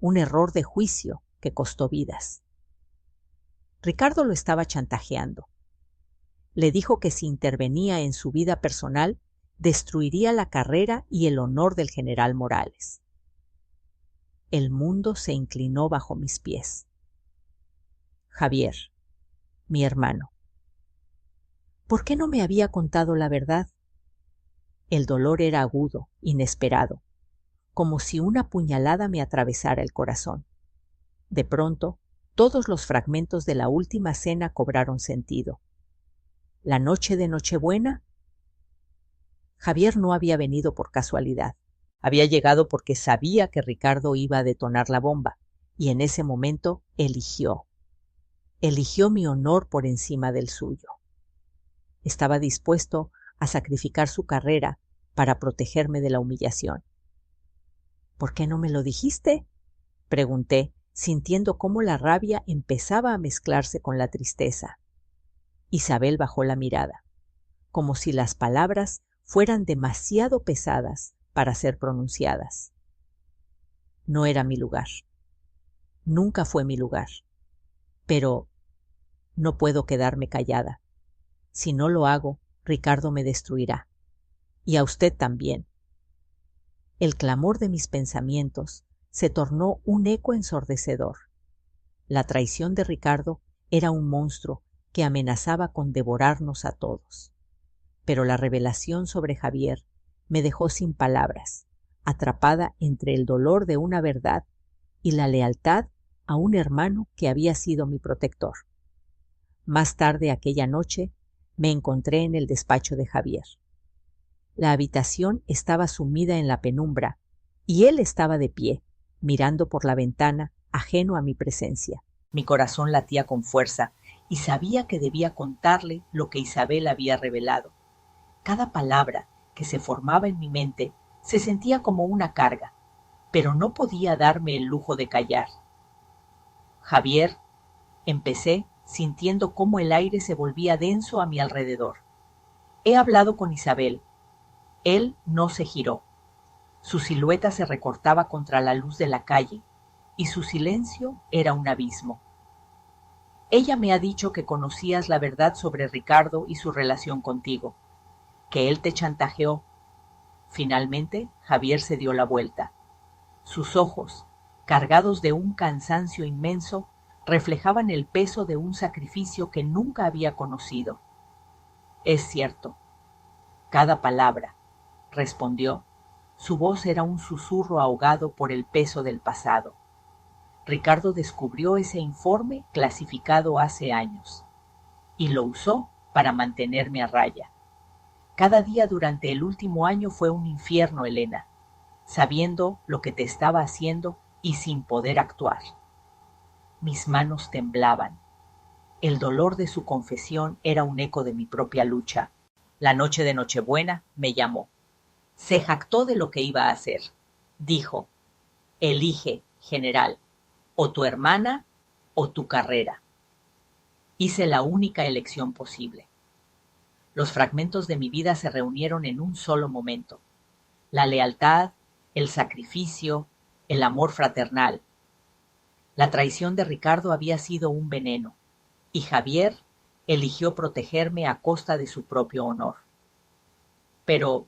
un error de juicio que costó vidas. Ricardo lo estaba chantajeando. Le dijo que si intervenía en su vida personal, destruiría la carrera y el honor del general Morales. El mundo se inclinó bajo mis pies. Javier, mi hermano. ¿Por qué no me había contado la verdad? El dolor era agudo, inesperado, como si una puñalada me atravesara el corazón. De pronto, todos los fragmentos de la última cena cobraron sentido. ¿La noche de Nochebuena? Javier no había venido por casualidad. Había llegado porque sabía que Ricardo iba a detonar la bomba, y en ese momento eligió mi honor por encima del suyo. Estaba dispuesto a sacrificar su carrera para protegerme de la humillación. ¿Por qué no me lo dijiste?, pregunté, sintiendo cómo la rabia empezaba a mezclarse con la tristeza. Isabel bajó la mirada, como si las palabras fueran demasiado pesadas para ser pronunciadas. No era mi lugar. Nunca fue mi lugar. Pero no puedo quedarme callada. Si no lo hago, Ricardo me destruirá. Y a usted también. El clamor de mis pensamientos se tornó un eco ensordecedor. La traición de Ricardo era un monstruo que amenazaba con devorarnos a todos. Pero la revelación sobre Javier me dejó sin palabras, atrapada entre el dolor de una verdad y la lealtad a un hermano que había sido mi protector. Más tarde aquella noche me encontré en el despacho de Javier. La habitación estaba sumida en la penumbra y él estaba de pie, mirando por la ventana, ajeno a mi presencia. Mi corazón latía con fuerza y sabía que debía contarle lo que Isabel había revelado. Cada palabra que se formaba en mi mente se sentía como una carga, pero no podía darme el lujo de callar. Javier, empecé sintiendo cómo el aire se volvía denso a mi alrededor. He hablado con Isabel. Él no se giró. Su silueta se recortaba contra la luz de la calle y su silencio era un abismo. Ella me ha dicho que conocías la verdad sobre Ricardo y su relación contigo, que él te chantajeó. Finalmente, Javier se dio la vuelta. Sus ojos, cargados de un cansancio inmenso, reflejaban el peso de un sacrificio que nunca había conocido. Es cierto. Cada palabra, respondió. Su voz era un susurro ahogado por el peso del pasado. Ricardo descubrió ese informe clasificado hace años y lo usó para mantenerme a raya. Cada día durante el último año fue un infierno, Elena, sabiendo lo que te estaba haciendo y sin poder actuar. Mis manos temblaban. El dolor de su confesión era un eco de mi propia lucha. La noche de Nochebuena me llamó. Se jactó de lo que iba a hacer. Dijo: elige, general, o tu hermana o tu carrera. Hice la única elección posible. Los fragmentos de mi vida se reunieron en un solo momento. La lealtad, el sacrificio, el amor fraternal. La traición de Ricardo había sido un veneno, y Javier eligió protegerme a costa de su propio honor. Pero,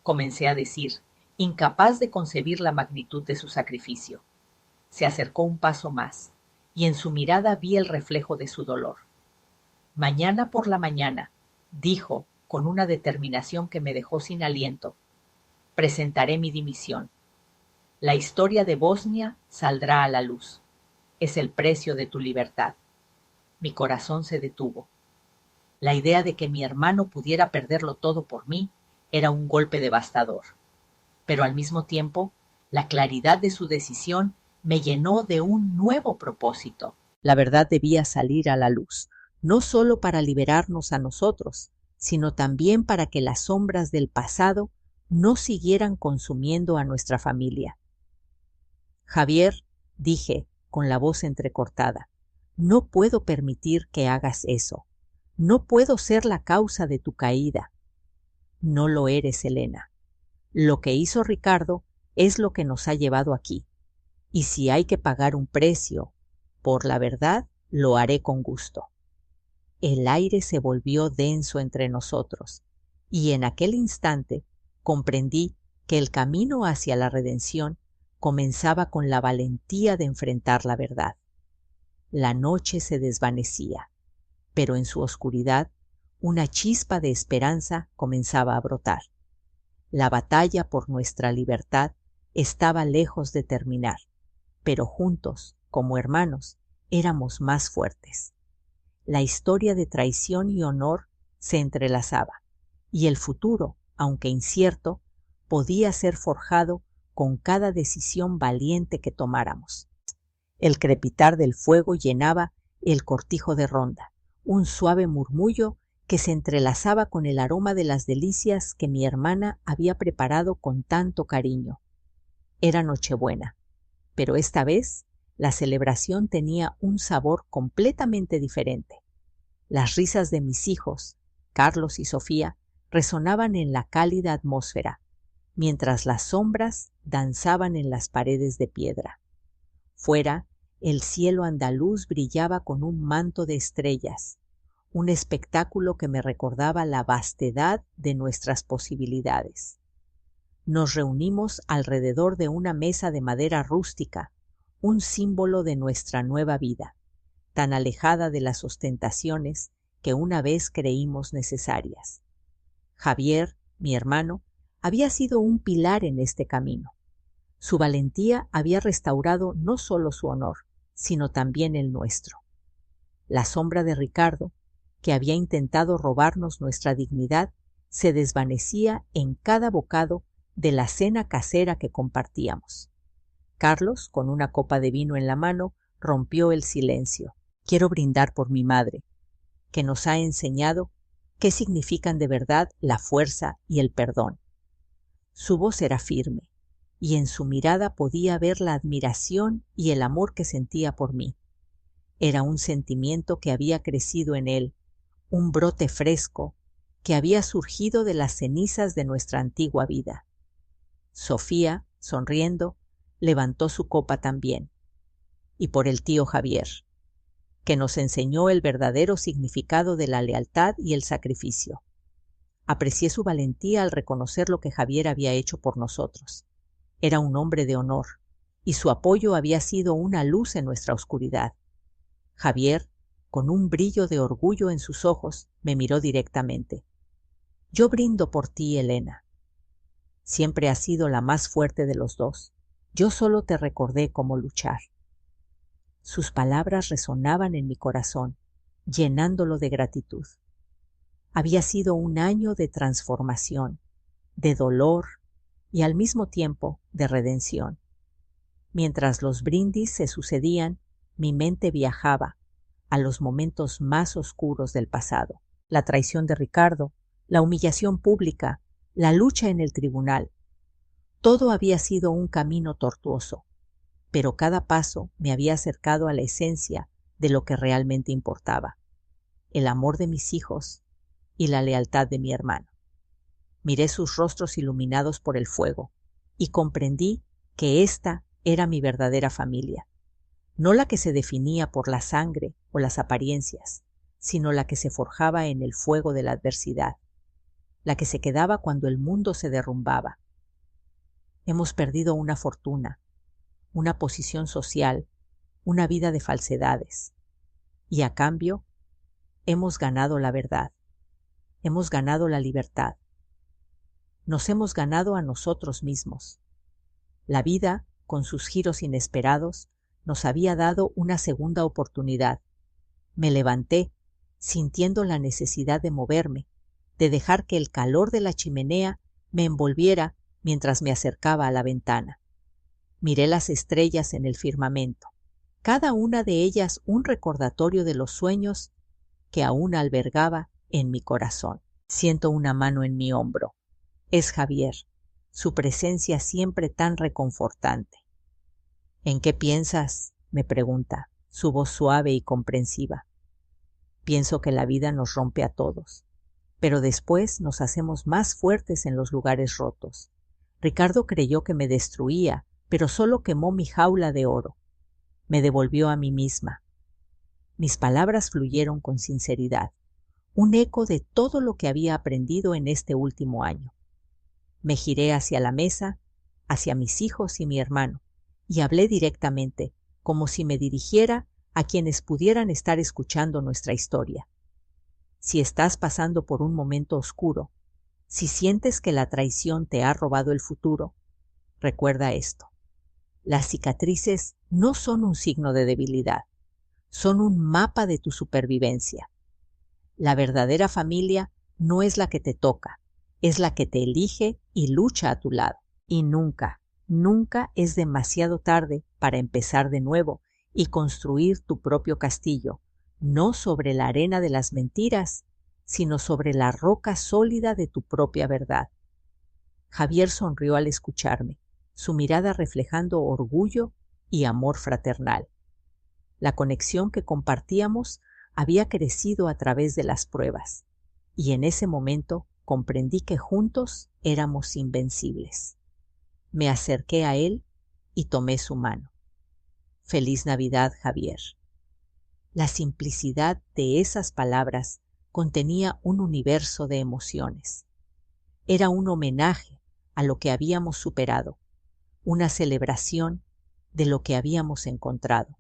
comencé a decir, incapaz de concebir la magnitud de su sacrificio. Se acercó un paso más, y en su mirada vi el reflejo de su dolor. Mañana por la mañana, dijo con una determinación que me dejó sin aliento, presentaré mi dimisión. La historia de Bosnia saldrá a la luz. Es el precio de tu libertad. Mi corazón se detuvo. La idea de que mi hermano pudiera perderlo todo por mí era un golpe devastador. Pero al mismo tiempo, la claridad de su decisión me llenó de un nuevo propósito. La verdad debía salir a la luz, no solo para liberarnos a nosotros, sino también para que las sombras del pasado no siguieran consumiendo a nuestra familia. Javier, dije, con la voz entrecortada, no puedo permitir que hagas eso. No puedo ser la causa de tu caída. No lo eres, Elena. Lo que hizo Ricardo es lo que nos ha llevado aquí. Y si hay que pagar un precio por la verdad, lo haré con gusto. El aire se volvió denso entre nosotros, y en aquel instante comprendí que el camino hacia la redención comenzaba con la valentía de enfrentar la verdad. La noche se desvanecía, pero en su oscuridad una chispa de esperanza comenzaba a brotar. La batalla por nuestra libertad estaba lejos de terminar, pero juntos, como hermanos, éramos más fuertes. La historia de traición y honor se entrelazaba, y el futuro, aunque incierto, podía ser forjado con cada decisión valiente que tomáramos. El crepitar del fuego llenaba el cortijo de ronda, un suave murmullo que se entrelazaba con el aroma de las delicias que mi hermana había preparado con tanto cariño. Era Nochebuena, pero esta vez la celebración tenía un sabor completamente diferente. Las risas de mis hijos, Carlos y Sofía, resonaban en la cálida atmósfera, mientras las sombras danzaban en las paredes de piedra. Fuera, el cielo andaluz brillaba con un manto de estrellas, un espectáculo que me recordaba la vastedad de nuestras posibilidades. Nos reunimos alrededor de una mesa de madera rústica, un símbolo de nuestra nueva vida, tan alejada de las ostentaciones que una vez creímos necesarias. Javier, mi hermano, había sido un pilar en este camino. Su valentía había restaurado no solo su honor, sino también el nuestro. La sombra de Ricardo, que había intentado robarnos nuestra dignidad, se desvanecía en cada bocado de la cena casera que compartíamos. Carlos, con una copa de vino en la mano, rompió el silencio. Quiero brindar por mi madre, que nos ha enseñado qué significan de verdad la fuerza y el perdón. Su voz era firme, y en su mirada podía ver la admiración y el amor que sentía por mí. Era un sentimiento que había crecido en él, un brote fresco que había surgido de las cenizas de nuestra antigua vida. Sofía, sonriendo, levantó su copa también. Y por el tío Javier, que nos enseñó el verdadero significado de la lealtad y el sacrificio. Aprecié su valentía al reconocer lo que Javier había hecho por nosotros. Era un hombre de honor, y su apoyo había sido una luz en nuestra oscuridad. Javier, con un brillo de orgullo en sus ojos, me miró directamente. Yo brindo por ti, Elena. Siempre has sido la más fuerte de los dos. Yo solo te recordé cómo luchar. Sus palabras resonaban en mi corazón, llenándolo de gratitud. Había sido un año de transformación, de dolor y al mismo tiempo de redención. Mientras los brindis se sucedían, mi mente viajaba a los momentos más oscuros del pasado. La traición de Ricardo, la humillación pública, la lucha en el tribunal. Todo había sido un camino tortuoso, pero cada paso me había acercado a la esencia de lo que realmente importaba: el amor de mis hijos y la lealtad de mi hermano. Miré sus rostros iluminados por el fuego y comprendí que esta era mi verdadera familia, no la que se definía por la sangre o las apariencias, sino la que se forjaba en el fuego de la adversidad, la que se quedaba cuando el mundo se derrumbaba. Hemos perdido una fortuna, una posición social, una vida de falsedades, y a cambio hemos ganado la verdad, hemos ganado la libertad, nos hemos ganado a nosotros mismos. La vida, con sus giros inesperados, nos había dado una segunda oportunidad. Me levanté, sintiendo la necesidad de moverme, de dejar que el calor de la chimenea me envolviera mientras me acercaba a la ventana. Miré las estrellas en el firmamento, cada una de ellas un recordatorio de los sueños que aún albergaba en mi corazón. Siento una mano en mi hombro. Es Javier, su presencia siempre tan reconfortante. ¿En qué piensas?, me pregunta, su voz suave y comprensiva. Pienso que la vida nos rompe a todos, pero después nos hacemos más fuertes en los lugares rotos. Ricardo creyó que me destruía, pero solo quemó mi jaula de oro. Me devolvió a mí misma. Mis palabras fluyeron con sinceridad, un eco de todo lo que había aprendido en este último año. Me giré hacia la mesa, hacia mis hijos y mi hermano, y hablé directamente, como si me dirigiera a quienes pudieran estar escuchando nuestra historia. Si estás pasando por un momento oscuro, si sientes que la traición te ha robado el futuro, recuerda esto: las cicatrices no son un signo de debilidad, son un mapa de tu supervivencia. La verdadera familia no es la que te toca, es la que te elige y lucha a tu lado. Y nunca, nunca es demasiado tarde para empezar de nuevo y construir tu propio castillo, no sobre la arena de las mentiras, sino sobre la roca sólida de tu propia verdad. Javier sonrió al escucharme, su mirada reflejando orgullo y amor fraternal. La conexión que compartíamos había crecido a través de las pruebas, y en ese momento comprendí que juntos éramos invencibles. Me acerqué a él y tomé su mano. Feliz Navidad, Javier. La simplicidad de esas palabras contenía un universo de emociones. Era un homenaje a lo que habíamos superado, una celebración de lo que habíamos encontrado.